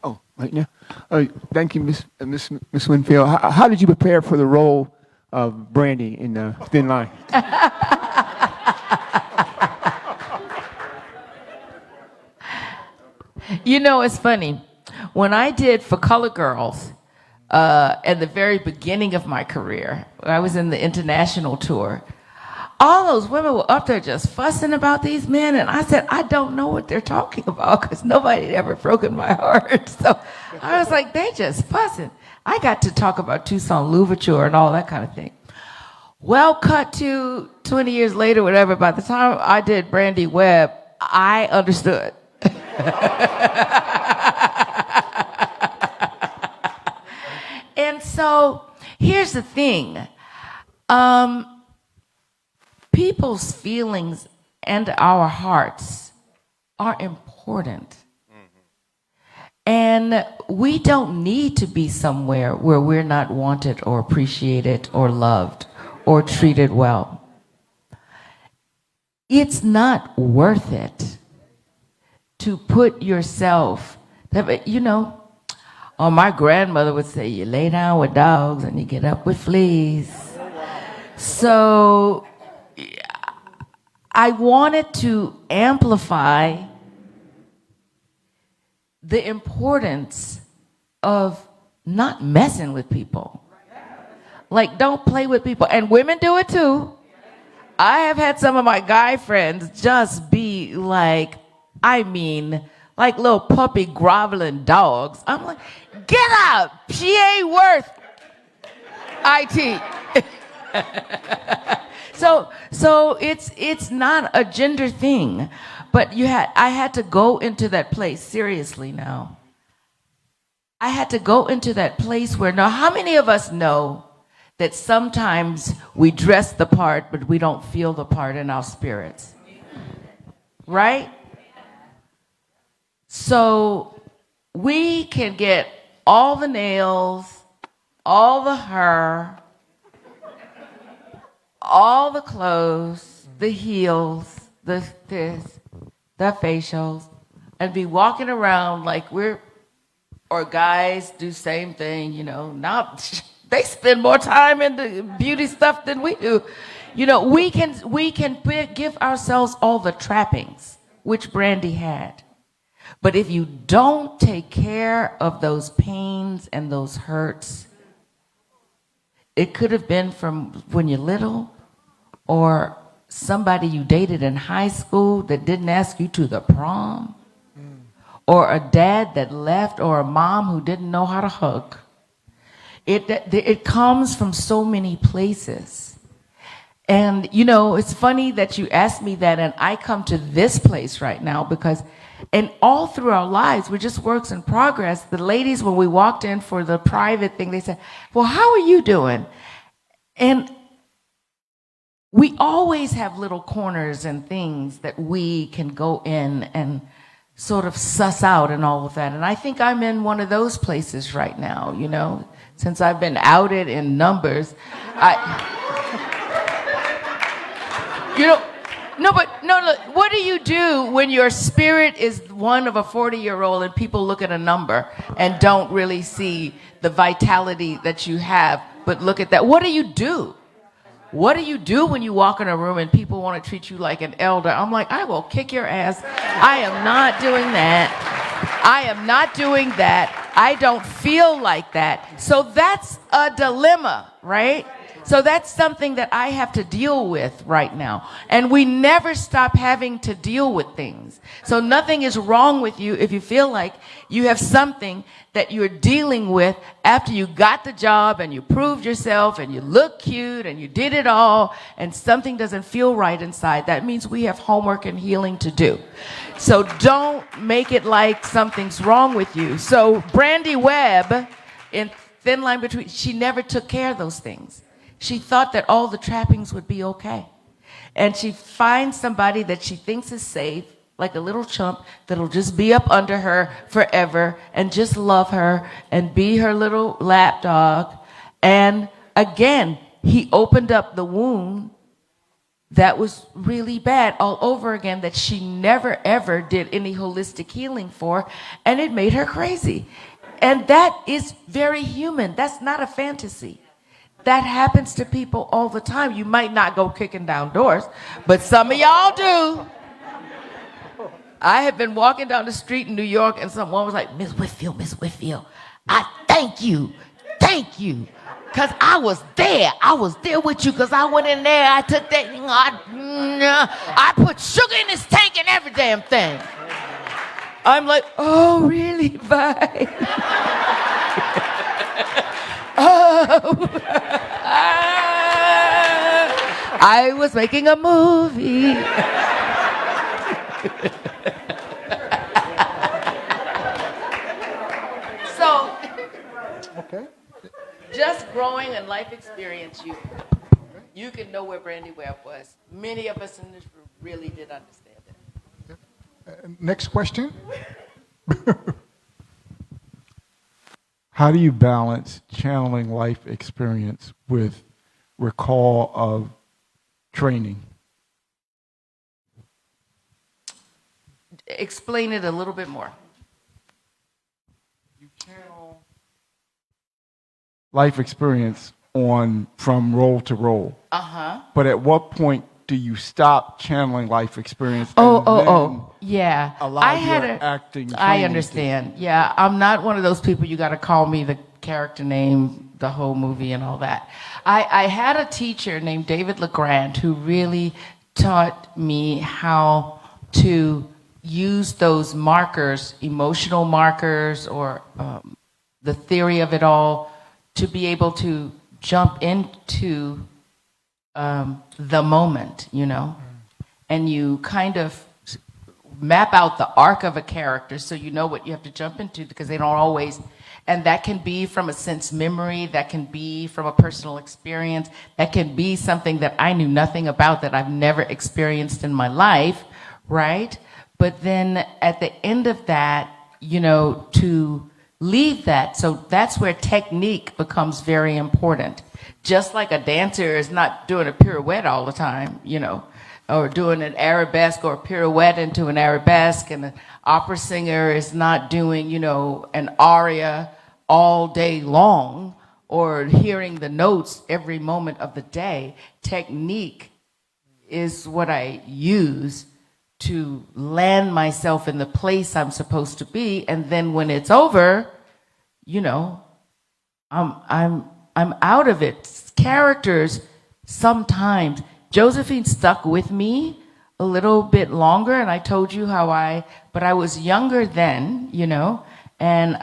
Oh, right now. Thank you, Miss Winfield. How did you prepare for the role of Brandy in Thin Line? You know, it's funny. When I did For Color Girls, at the very beginning of my career, I was in the international tour, all those women were up there just fussing about these men, and I said, I don't know what they're talking about, because nobody had ever broken my heart. So I was like, they just fussing. I got to talk about Toussaint Louverture and all that kind of thing. Well, cut to 20 years later, whatever, by the time I did Brandy Webb, I understood. And so here's the thing. People's feelings and our hearts are important. And we don't need to be somewhere where we're not wanted or appreciated or loved or treated well. It's not worth it to put yourself, you know, my grandmother would say, you lay down with dogs and you get up with fleas. So I wanted to amplify the importance of not messing with people. Like, don't play with people. And women do it too. I have had some of my guy friends just be like, I mean, like little puppy groveling dogs. I'm like, get out. She ain't worth IT. So it's not a gender thing. But I had to go into that place, seriously now. I had to go into that place where, now how many of us know that sometimes we dress the part, but we don't feel the part in our spirits? Right? So we can get all the nails, all the hair, all the clothes, the heels, the facials, and be walking around like or guys do same thing, you know. Now they spend more time in the beauty stuff than we do. You know, we can give ourselves all the trappings, which Brandy had. But if you don't take care of those pains and those hurts, it could have been from when you're little, or somebody you dated in high school that didn't ask you to the prom, or a dad that left, or a mom who didn't know how to hug. It comes from so many places. And, you know, it's funny that you asked me that, and I come to this place right now because, and all through our lives, we're just works in progress. The ladies, when we walked in for the private thing, they said, well, how are you doing? And we always have little corners and things that we can go in and sort of suss out and all of that. And I think I'm in one of those places right now, you know, since I've been outed in numbers. You know, no, what do you do when your spirit is one of a 40-year-old and people look at a number and don't really see the vitality that you have, but look at that? What do you do? What do you do when you walk in a room and people want to treat you like an elder? I'm like, I will kick your ass. I am not doing that. I am not doing that. I don't feel like that. So that's a dilemma, right? So that's something that I have to deal with right now. And we never stop having to deal with things. So nothing is wrong with you if you feel like you have something that you're dealing with after you got the job and you proved yourself and you look cute and you did it all and something doesn't feel right inside. That means we have homework and healing to do. So don't make it like something's wrong with you. So Brandy Webb in Thin Line Between, she never took care of those things. She thought that all the trappings would be okay. And she finds somebody that she thinks is safe, like a little chump, that'll just be up under her forever and just love her and be her little lap dog. And again, he opened up the wound that was really bad all over again that she never ever did any holistic healing for, and it made her crazy. And that is very human. That's not a fantasy. That happens to people all the time. You might not go kicking down doors, but some of y'all do. I have been walking down the street in New York and someone was like, Miss Whitfield, I thank you. Because I was there with you because I went in there, I took that, I put sugar in this tank and every damn thing. I'm like, oh, really? Bye. I was making a movie. So, Okay. just growing and life experience, you can know where Brandy Webb was. Many of us in this room really did understand it. Next question. How do you balance channeling life experience with recall of training? Explain it a little bit more. You channel life experience from role to role. Uh-huh. But at what point do you stop channeling life experience? Yeah. Allow your acting. I understand. Yeah, I'm not one of those people you got to call me the character name, the whole movie and all that. I had a teacher named David LeGrand who really taught me how to use those markers, emotional markers, or the theory of it all, to be able to jump into the moment, you know, and you kind of map out the arc of a character so you know what you have to jump into, because they don't always, and that can be from a sense memory, that can be from a personal experience, that can be something that I knew nothing about, that I've never experienced in my life, right? But then at the end of that, you know, to leave that, so that's where technique becomes very important. Just like a dancer is not doing a pirouette all the time, you know, or doing an arabesque or a pirouette into an arabesque, and an opera singer is not doing, you know, an aria all day long or hearing the notes every moment of the day. Technique is what I use to land myself in the place I'm supposed to be, and then when it's over, you know, I'm out of it. Characters sometimes, Josephine stuck with me a little bit longer, and I told you but I was younger then, you know, and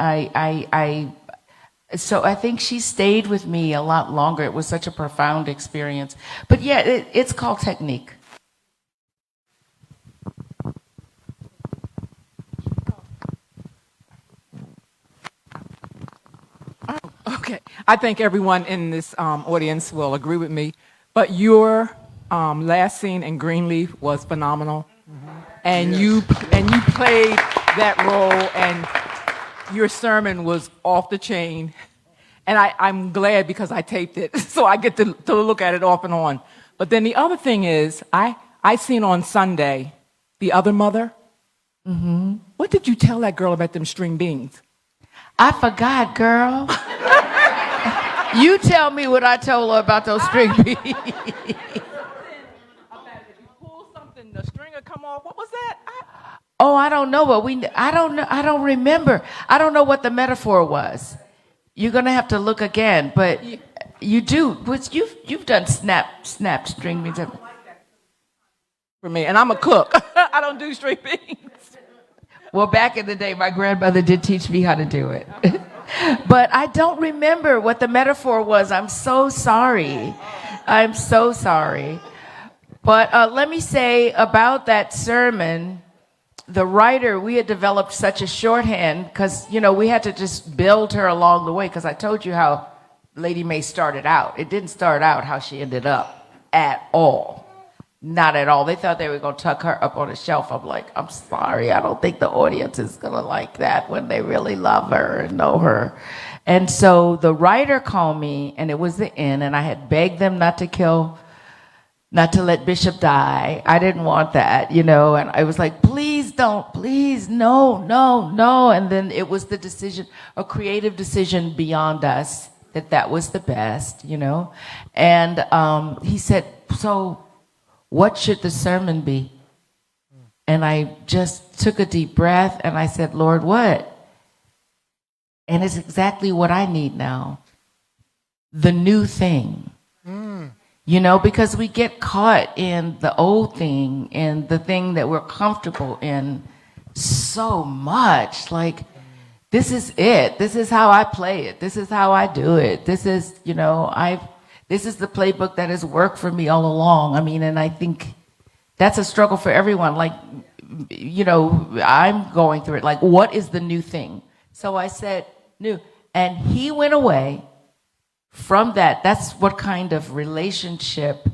So I think she stayed with me a lot longer. It was such a profound experience. But yeah, it's called technique. Okay, I think everyone in this audience will agree with me, but your last scene in Greenleaf was phenomenal, and you played that role, and your sermon was off the chain, and I'm glad because I taped it, so I get to look at it off and on. But then the other thing is, I seen on Sunday, The Other Mother. Mm-hmm. What did you tell that girl about them string beans? I forgot, girl. You tell me what I told her about those string beans. If you pull something, the string will come off. What was that? Oh, I don't know what I don't know. I don't remember. I don't know what the metaphor was. You're gonna have to look again, but you do. Which you've done snap string beans. For me, and I'm a cook. I don't do string beans. Well, back in the day, my grandmother did teach me how to do it. But I don't remember what the metaphor was. I'm so sorry. I'm so sorry. But let me say about that sermon, the writer, we had developed such a shorthand because, we had to just build her along the way because I told you how Lady May started out. It didn't start out how she ended up at all. Not at all. They thought they were going to tuck her up on a shelf. I'm like, I'm sorry. I don't think the audience is going to like that when they really love her and know her. And so the writer called me, and it was the end, and I had begged them not to let Bishop die. I didn't want that, and I was like, please don't, please, no. And then it was the decision, a creative decision beyond us, that was the best, And he said, so what should the sermon be? And I just took a deep breath and I said, Lord, what? And it's exactly what I need now. The new thing. Because we get caught in the old thing and the thing that we're comfortable in so much. Like, this is it. This is how I play it. This is how I do it. This is, this is the playbook that has worked for me all along. And I think that's a struggle for everyone. Like, I'm going through it. Like, what is the new thing? So I said, new. And he went away from that. That's what kind of relationship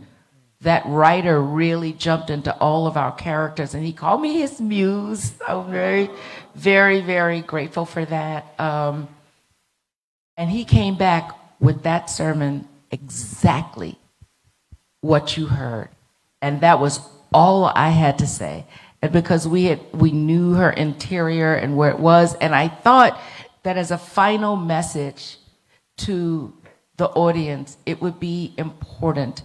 that writer really jumped into all of our characters. And he called me his muse. I'm very, very, very grateful for that. And he came back with that sermon exactly what you heard. And that was all I had to say. And because we knew her interior and where it was, and I thought that as a final message to the audience, it would be important.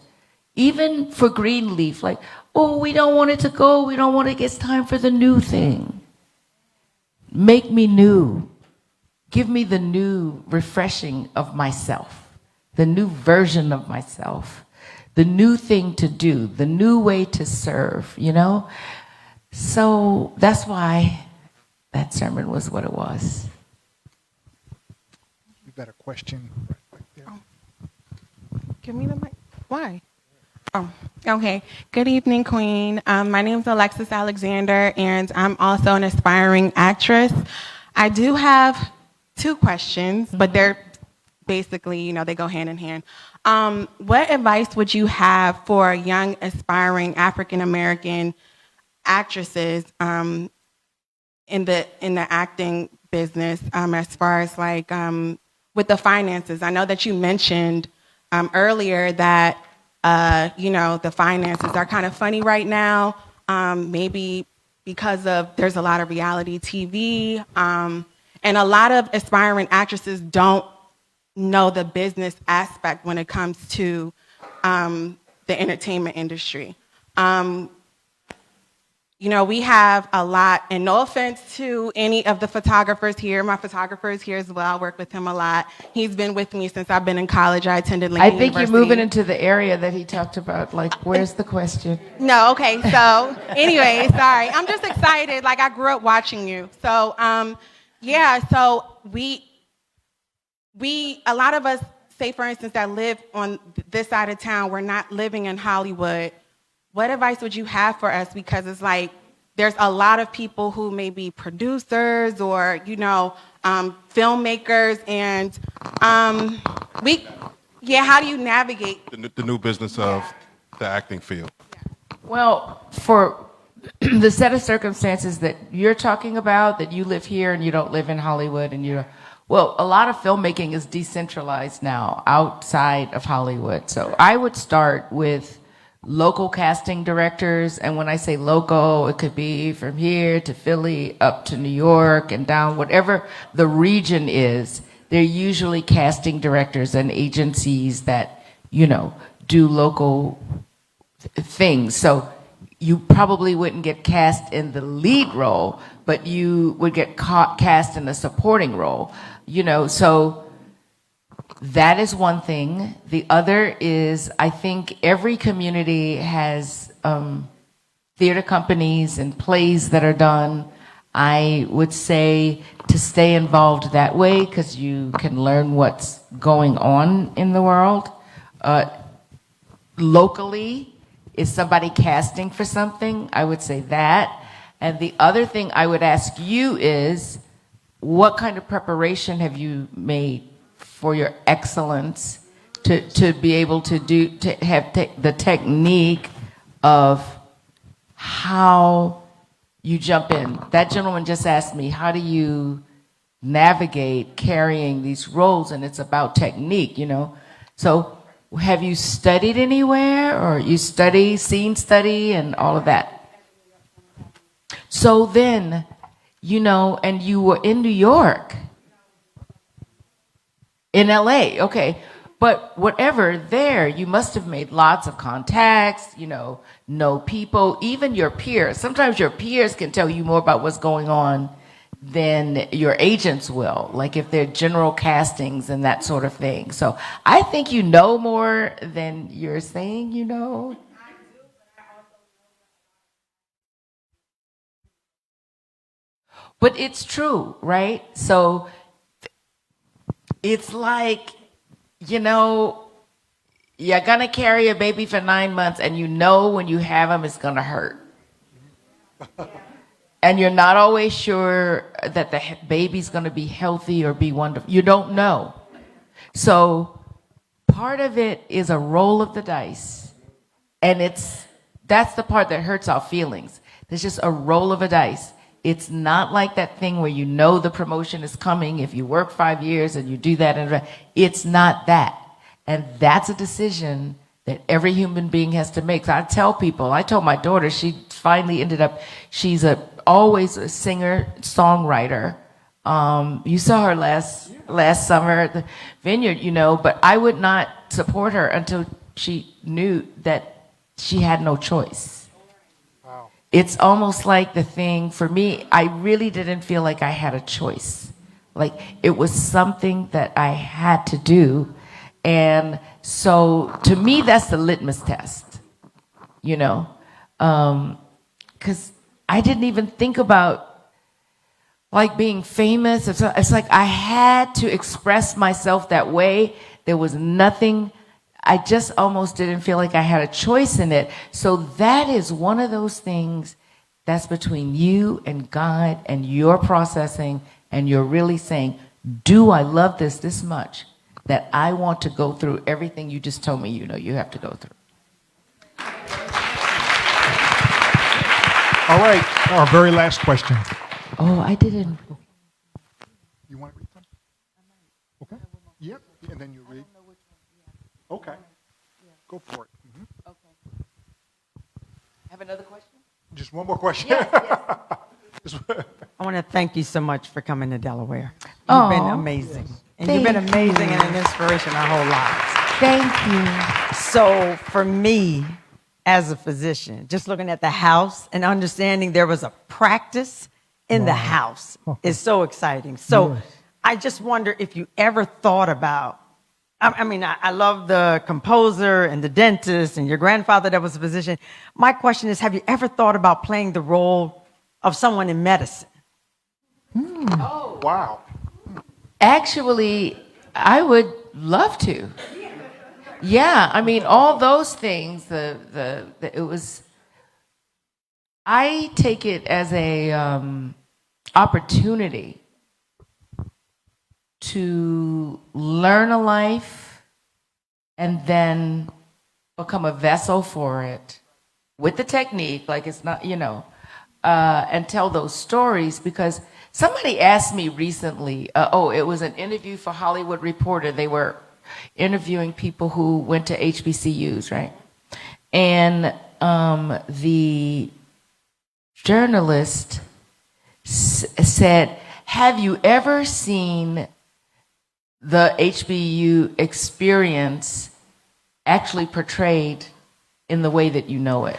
Even for Greenleaf, like, oh, we don't want it to go, we don't want it, it's time for the new thing. Make me new. Give me the new refreshing of myself. The new version of myself, the new thing to do, the new way to serve, So that's why that sermon was what it was. You got a question right there. Give me the mic. Why? Oh, okay. Good evening, Queen. My name is Alexis Alexander, and I'm also an aspiring actress. I do have two questions, but they're basically, they go hand in hand. What advice would you have for young, aspiring African-American actresses in the acting business as far as like with the finances? I know that you mentioned earlier that, the finances are kind of funny right now, maybe because there's a lot of reality TV, and a lot of aspiring actresses don't know the business aspect when it comes to the entertainment industry. We have a lot, and no offense to any of the photographers here. My photographer is here as well. I work with him a lot. He's been with me since I've been in college. I attended Lincoln University. I think you're moving into the area that he talked about. Like, where's the question? No, okay. So anyway, sorry. I'm just excited. Like, I grew up watching you. So, so a lot of us, say for instance, that live on this side of town, we're not living in Hollywood. What advice would you have for us? Because it's like, there's a lot of people who may be producers or, filmmakers, and how do you navigate The new business of the acting field. Well, for the set of circumstances that you're talking about, that you live here and you don't live in Hollywood, and a lot of filmmaking is decentralized now outside of Hollywood. So I would start with local casting directors, and when I say local, it could be from here to Philly up to New York and down, whatever the region is. They're usually casting directors and agencies that, do local things. So you probably wouldn't get cast in the lead role, but you would get cast in a supporting role, so that is one thing. The other is, I think every community has theater companies and plays that are done. I would say to stay involved that way, because you can learn what's going on in the world. Locally, is somebody casting for something? I would say that. And the other thing I would ask you is, what kind of preparation have you made for your excellence to be able to have the technique of how you jump in? That gentleman just asked me, how do you navigate carrying these roles? And it's about technique, So have you studied anywhere, or you scene study and all of that? So then, and you were in New York, in LA, okay. But whatever, there, you must have made lots of contacts, know people, even your peers. Sometimes your peers can tell you more about what's going on than your agents will, like if they're general castings and that sort of thing. So I think you know more than you're saying you know. But it's true, right? So it's like, you're gonna carry a baby for 9 months, and when you have them, it's gonna hurt. And you're not always sure that the baby's gonna be healthy or be wonderful. You don't know. So part of it is a roll of the dice. And that's the part that hurts our feelings. There's just a roll of a dice. It's not like that thing where the promotion is coming if you work 5 years and you do that. And it's not that. And that's a decision that every human being has to make. So I told my daughter, she finally she's always a singer, songwriter. You saw her last summer at the Vineyard, but I would not support her until she knew that she had no choice. Wow. It's almost like the thing, for me, I really didn't feel like I had a choice. Like it was something that I had to do. And so to me, that's the litmus test, because I didn't even think about like being famous. It's like I had to express myself that way. There was nothing, I just almost didn't feel like I had a choice in it. So that is one of those things that's between you and God and your processing, and you're really saying, do I love this much that I want to go through everything you just told me you have to go through? All right, our very last question. Oh, I didn't. You want to read them? Okay. Yep. And then you read. Okay. Go for it. Mm-hmm. Okay. Have another question? Just one more question. Yes. I want to thank you so much for coming to Delaware. You've been amazing. And you've been amazing and an inspiration our whole lives. Thank you. So for me, as a physician, just looking at the house and understanding there was a practice in the house is so exciting. So I just wonder if you ever thought about, I love the composer and the dentist and your grandfather that was a physician. My question is, have you ever thought about playing the role of someone in medicine? Oh. Wow. Actually, I would love to. Yeah, I mean, all those things, it was, I take it as a opportunity to learn a life and then become a vessel for it with the technique, like it's not, and tell those stories. Because somebody asked me recently, it was an interview for Hollywood Reporter. They were interviewing people who went to HBCUs, right? And the journalist said, have you ever seen the HBU experience actually portrayed in the way that you know it?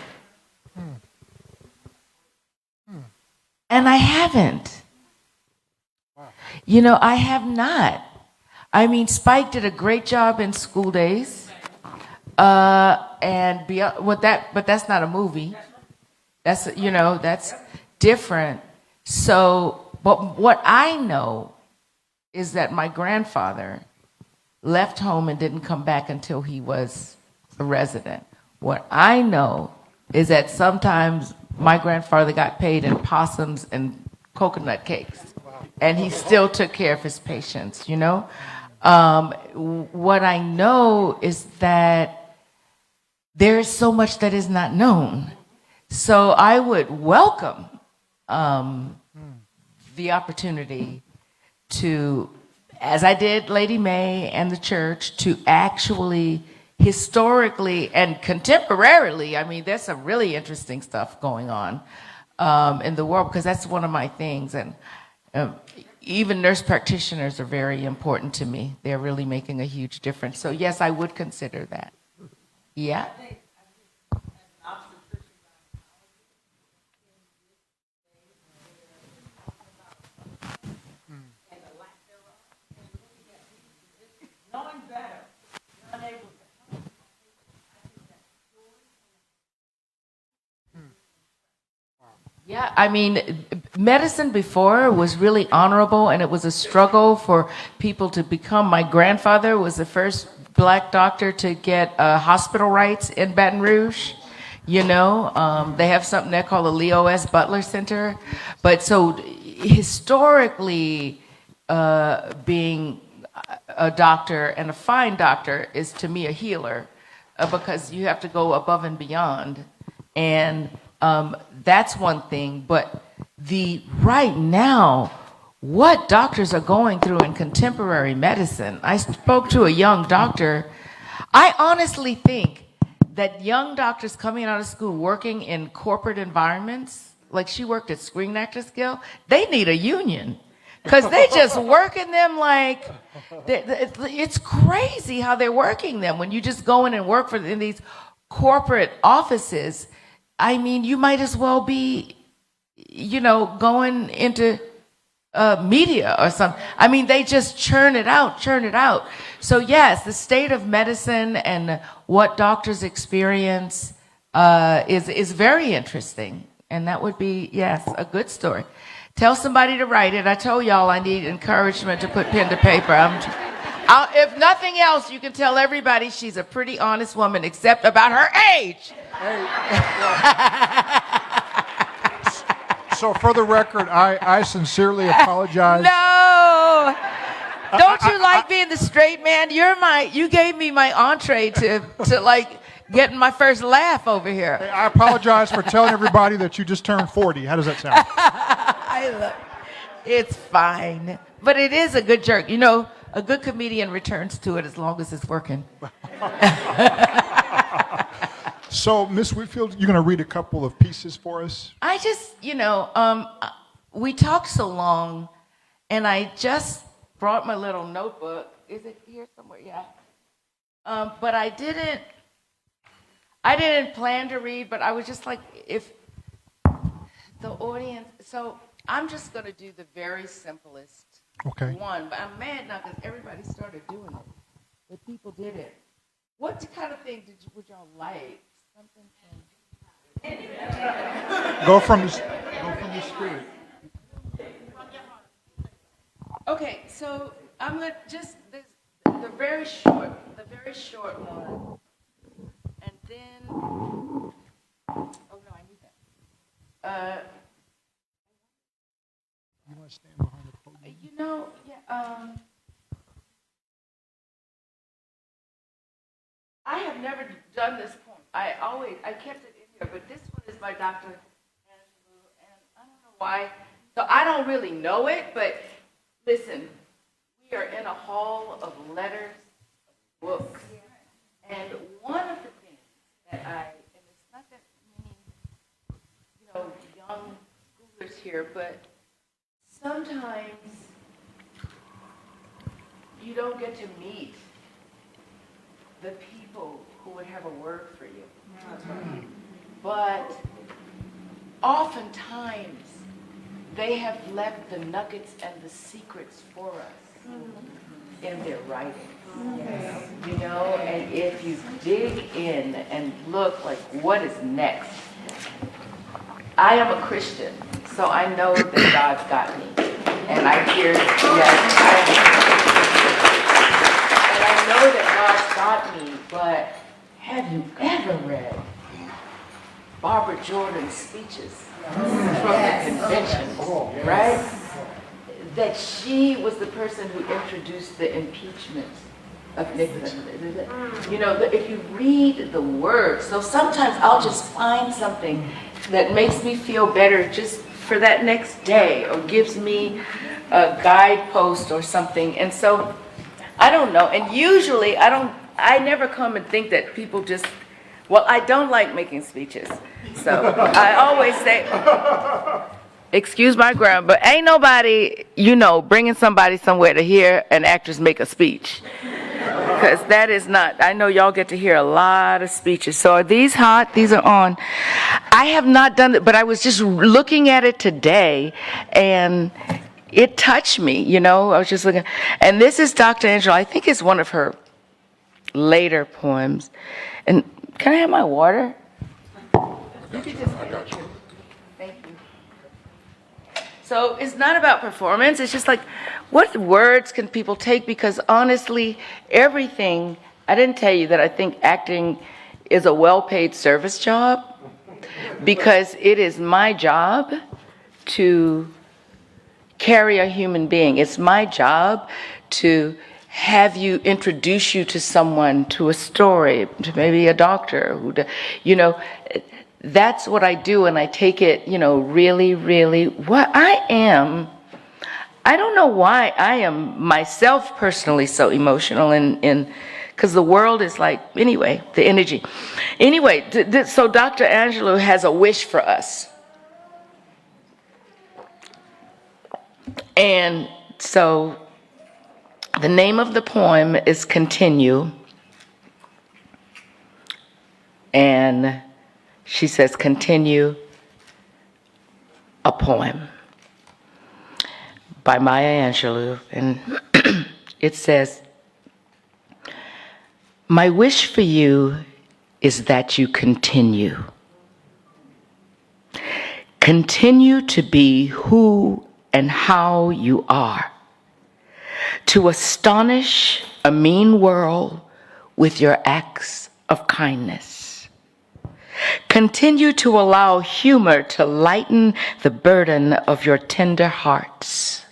And I haven't. I have not. I mean, Spike did a great job in School Days, and beyond, but that's not a movie. That's that's different. So, but what I know is that my grandfather left home and didn't come back until he was a resident. What I know is that sometimes my grandfather got paid in possums and coconut cakes, and he still took care of his patients, What I know is that there is so much that is not known. So I would welcome the opportunity to, as I did Lady May and the church, to actually historically and contemporarily, I mean, there's some really interesting stuff going on in the world, because that's one of my things. And even nurse practitioners are very important to me. They're really making a huge difference. So yes, I would consider that. Yeah. Yeah, I mean, medicine before was really honorable, and it was a struggle for people to become. My grandfather was the first black doctor to get hospital rights in Baton Rouge. They have something there called the Leo S. Butler Center. But so historically, being a doctor and a fine doctor is to me a healer, because you have to go above and beyond. And that's one thing, but right now, what doctors are going through in contemporary medicine. I spoke to a young doctor. I honestly think that young doctors coming out of school working in corporate environments, like she worked at Screen Actors Guild, they need a union. Because they just working them like, it's crazy how they're working them. When you just go in and work in these corporate offices, I mean, you might as well be, going into media or something. I mean, they just churn it out. So yes, the state of medicine and what doctors experience is very interesting. And that would be, yes, a good story. Tell somebody to write it. I told y'all I need encouragement to put pen to paper. If nothing else, you can tell everybody she's a pretty honest woman, except about her age. So for the record, I sincerely apologize. No. Don't you like being the straight man? You gave me my entree to like getting my first laugh over here. Hey, I apologize for telling everybody that you just turned 40. How does that sound? It's fine. But it is a good joke. A good comedian returns to it as long as it's working. So, Miss Whitfield, you're going to read a couple of pieces for us? I just, we talked so long, and I just brought my little notebook. Is it here somewhere? Yeah. But I didn't plan to read, but I was just like, if the audience, so I'm just going to do the very simplest one, but I'm mad now because everybody started doing it. The people did it. What kind of thing would y'all like? Something Go from the spirit. Okay, so I'm gonna just the very short one. And then, oh no, I need that. You want to stand behind the podium? You know, yeah, I have never done this poem. I kept it in here, but this one is by Dr. Angelo, and I don't know why. So I don't really know it, but listen, we are in a hall of letters, of books, and one of the things that and it's not that many, young schoolers here, but sometimes you don't get to meet the people who would have a word for you. But oftentimes, they have left the nuggets and the secrets for us in their writing. And if you dig in and look like what is next, I am a Christian, so I know that God's got me. And I hear, and I know that God's got me, but have you ever read Barbara Jordan's speeches from the convention, right? That she was the person who introduced the impeachment of Nixon. If you read the words, so sometimes I'll just find something that makes me feel better just for that next day, or gives me a guidepost or something. And so, I don't know. And usually, I never come and think that people just, well, I don't like making speeches. So I always say, excuse my grammar, but ain't nobody, bringing somebody somewhere to hear an actress make a speech. Because that is not, I know y'all get to hear a lot of speeches. So are these hot? These are on. I have not done it, but I was just looking at it today, and it touched me, I was just looking. And this is Dr. Angela. I think it's one of her later poems. And can I have my water? You could just thank you. So it's not about performance. It's just like, what words can people take? Because honestly, everything, I didn't tell you that I think acting is a well-paid service job, because it is my job to carry a human being. It's my job to have you, introduce you to someone, to a story, to maybe a doctor who, that's what I do, and I take it, really, really, what I am. I don't know why I am myself personally so emotional, because the world is like, anyway, the energy. Anyway, so Dr. Angelo has a wish for us. And so the name of the poem is Continue. And she says, continue a poem by Maya Angelou. And it says, my wish for you is that you continue. Continue to be who and how you are. To astonish a mean world with your acts of kindness. Continue to allow humor to lighten the burden of your tender hearts.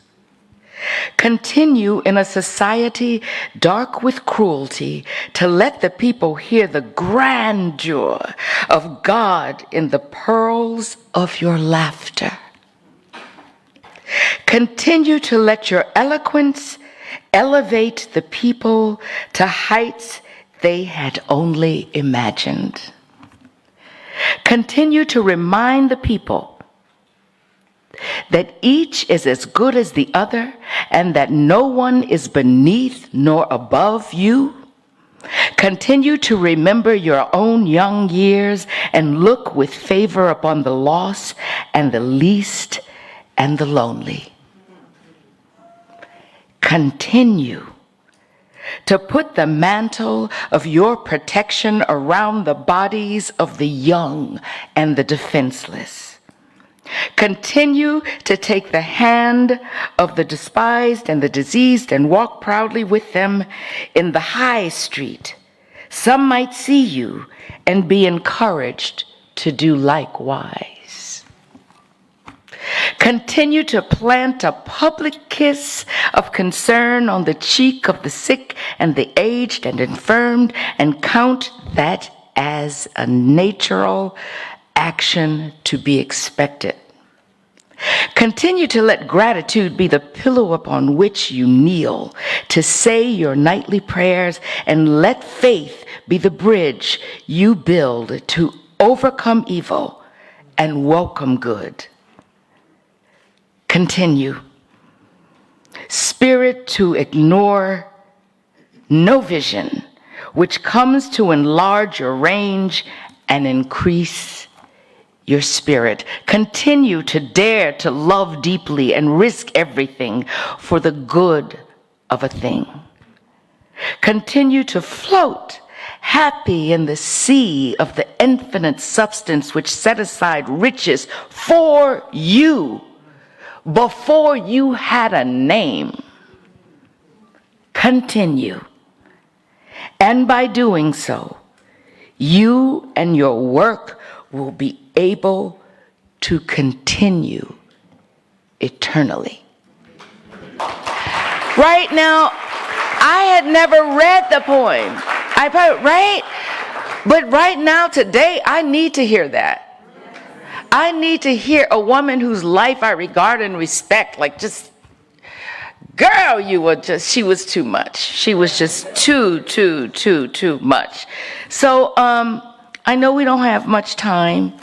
Continue in a society dark with cruelty to let the people hear the grandeur of God in the pearls of your laughter. Continue to let your eloquence elevate the people to heights they had only imagined. Continue to remind the people that each is as good as the other, and that no one is beneath nor above you. Continue to remember your own young years and look with favor upon the lost and the least and the lonely. Continue to put the mantle of your protection around the bodies of the young and the defenseless. Continue to take the hand of the despised and the diseased and walk proudly with them in the high street. Some might see you and be encouraged to do likewise. Continue to plant a public kiss of concern on the cheek of the sick and the aged and infirmed, and count that as a natural action to be expected. Continue to let gratitude be the pillow upon which you kneel, to say your nightly prayers, and let faith be the bridge you build to overcome evil and welcome good. Continue, spirit, to ignore no vision, which comes to enlarge your range and increase your spirit. Continue to dare to love deeply and risk everything for the good of a thing. Continue to float happy in the sea of the infinite substance which set aside riches for you before you had a name. Continue. And by doing so, you and your work will be able to continue eternally. Right now, I had never read the poem. Right? But right now, today, I need to hear that. I need to hear a woman whose life I regard and respect, like just, girl, she was too much. She was just too much. So, I know we don't have much time.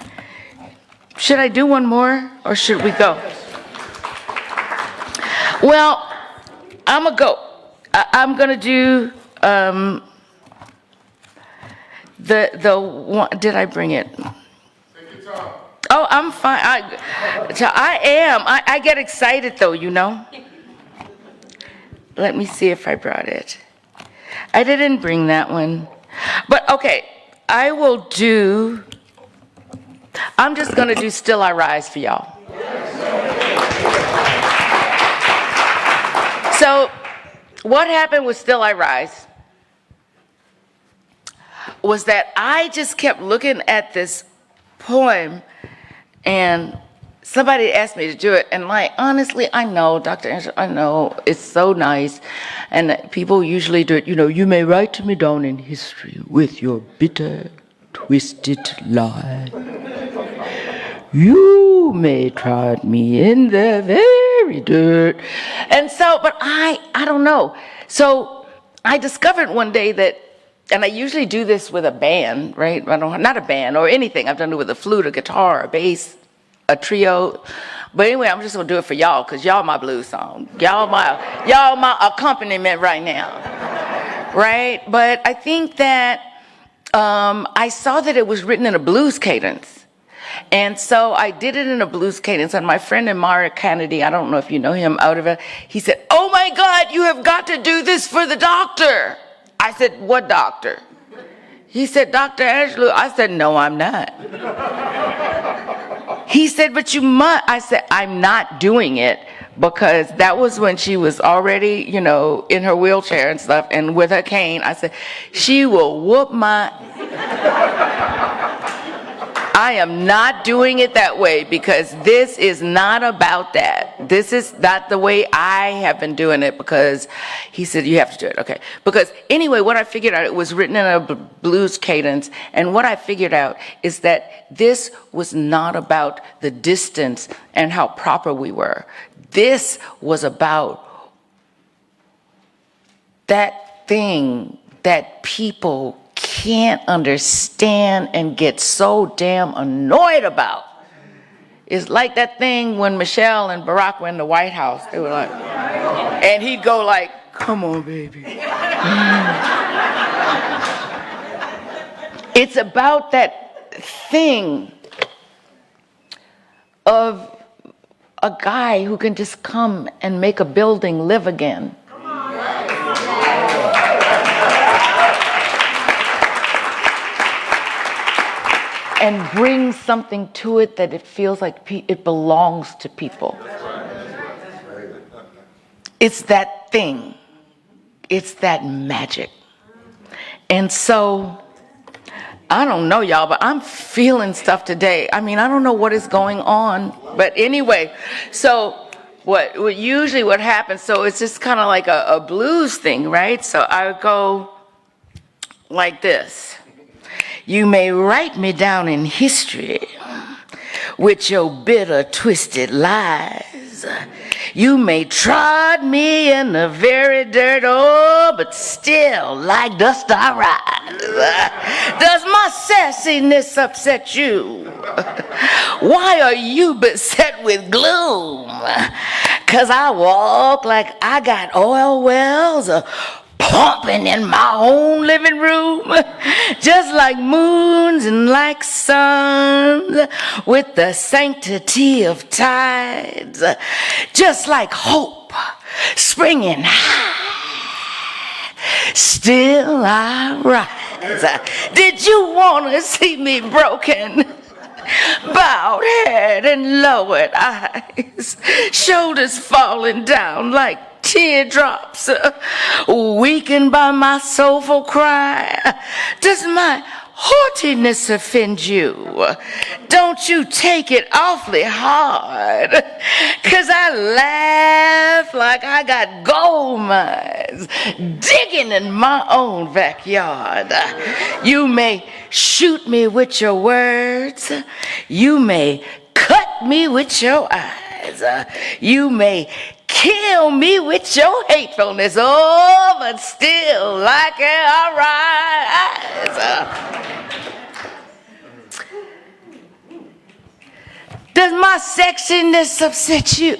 Should I do one more or should we go? Well, I'm gonna go. I'm gonna do the one. Did I bring it? Oh, I'm fine. I am. I get excited though, you know. Let me see if I brought it. I didn't bring that one, but okay. I will do. I'm just gonna do "Still I Rise" for y'all. So, what happened with "Still I Rise" was that I just kept looking at this poem, and somebody asked me to do it, and like, honestly, I know, Dr. Angela, I know, it's so nice, and people usually do it, you know, you may write to me down in history with your bitter, twisted lie. You may trod me in the very dirt. And so, but I don't know. So I discovered one day that, and I usually do this with a band, right? Not a band or anything. I've done it with a flute, a guitar, a bass, a trio. But anyway, I'm just gonna do it for y'all, because y'all my blues song. Y'all my accompaniment right now. Right? But I think that I saw that it was written in a blues cadence. And so I did it in a blues cadence. And my friend Amara Kennedy, I don't know if you know him, out of it, he said, "Oh my God, you have got to do this for the doctor." I said, "What doctor?" He said, "Dr. Angela." I said, "No, I'm not." He said, "But you must." I said, "I'm not doing it," because that was when she was already, you know, in her wheelchair and stuff, and with her cane. I said, "She will whoop my..." I am not doing it that way, because this is not about that. This is not the way I have been doing it, because he said, "You have to do it." Okay. Because anyway, what I figured out, it was written in a blues cadence. And what I figured out is that this was not about the distance and how proper we were. This was about that thing that people can't understand and get so damn annoyed about. It's like that thing when Michelle and Barack were in the White House. They were like, and he'd go like, "Come on, baby." It's about that thing of a guy who can just come and make a building live again. and brings something to it that it feels like it belongs to people. It's that thing. It's that magic. And so, I don't know, y'all, but I'm feeling stuff today. I mean, I don't know what is going on. But anyway, so what usually what happens, so it's just kind of like a blues thing, right? So I would go like this. You may write me down in history with your bitter, twisted lies. You may trod me in the very dirt, oh, but still like dust I rise. Does my sassiness upset you? Why are you beset with gloom? 'Cause I walk like I got oil wells pumping in my own living room, just like moons and like suns, with the sanctity of tides, just like hope springing high, still I rise. Did you want to see me broken? Bowed head and lowered eyes, shoulders falling down like teardrops, weakened by my soulful cry. Does my haughtiness offend you? Don't you take it awfully hard, 'cause I laugh like I got gold mines digging in my own backyard. You may shoot me with your words. You may cut me with your eyes. You may kill me with your hatefulness. Oh, but still like I rise. Does my sexiness upset you?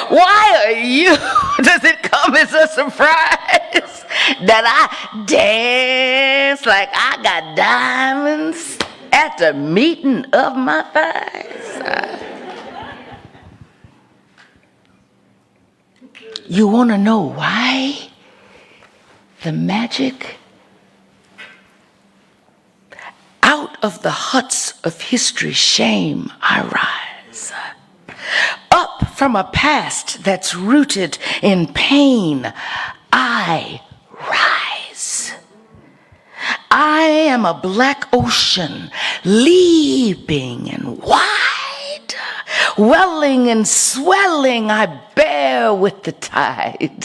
Why are you? Does it come as a surprise that I dance like I got diamonds at the meeting of my thighs? You want to know why? The magic? Out of the huts of history's shame I rise. Up from a past that's rooted in pain, I rise. I am a black ocean, leaping and wide, welling and swelling, I bear with the tide,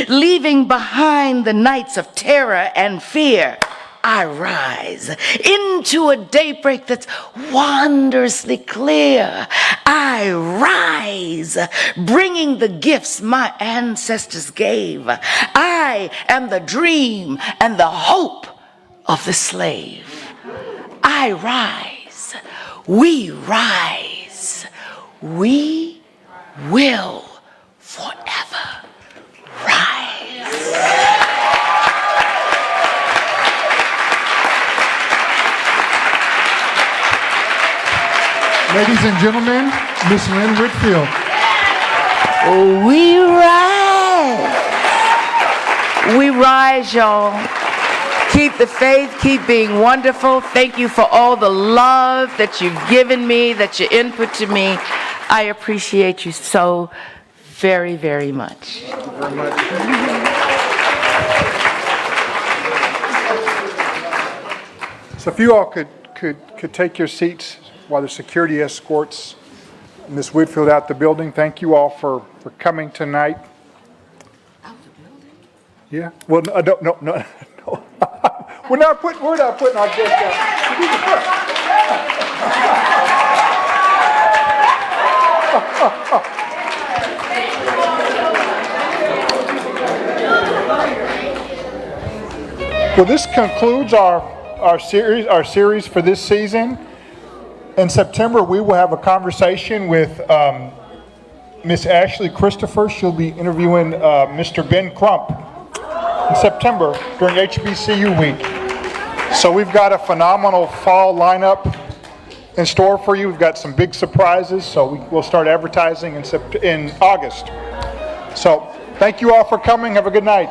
leaving behind the nights of terror and fear. I rise into a daybreak that's wondrously clear. I rise, bringing the gifts my ancestors gave. I am the dream and the hope of the slave. I rise. We rise. We will forever rise. Ladies and gentlemen, Miss Lynn Whitfield. We rise. We rise, y'all. Keep the faith, keep being wonderful. Thank you for all the love that you've given me, that you input to me. I appreciate you so very, very much. Thank you very much. So if you all could take your seats while the security escorts Ms. Whitfield out the building. Thank you all for coming tonight. Out the building? Yeah. Well, no. We're not putting our guests out. Well, this concludes our series for this season. In September, we will have a conversation with Miss Ashley Christopher. She'll be interviewing Mr. Ben Crump in September during HBCU week. So we've got a phenomenal fall lineup in store for you. We've got some big surprises, so we'll start advertising in August. So thank you all for coming. Have a good night.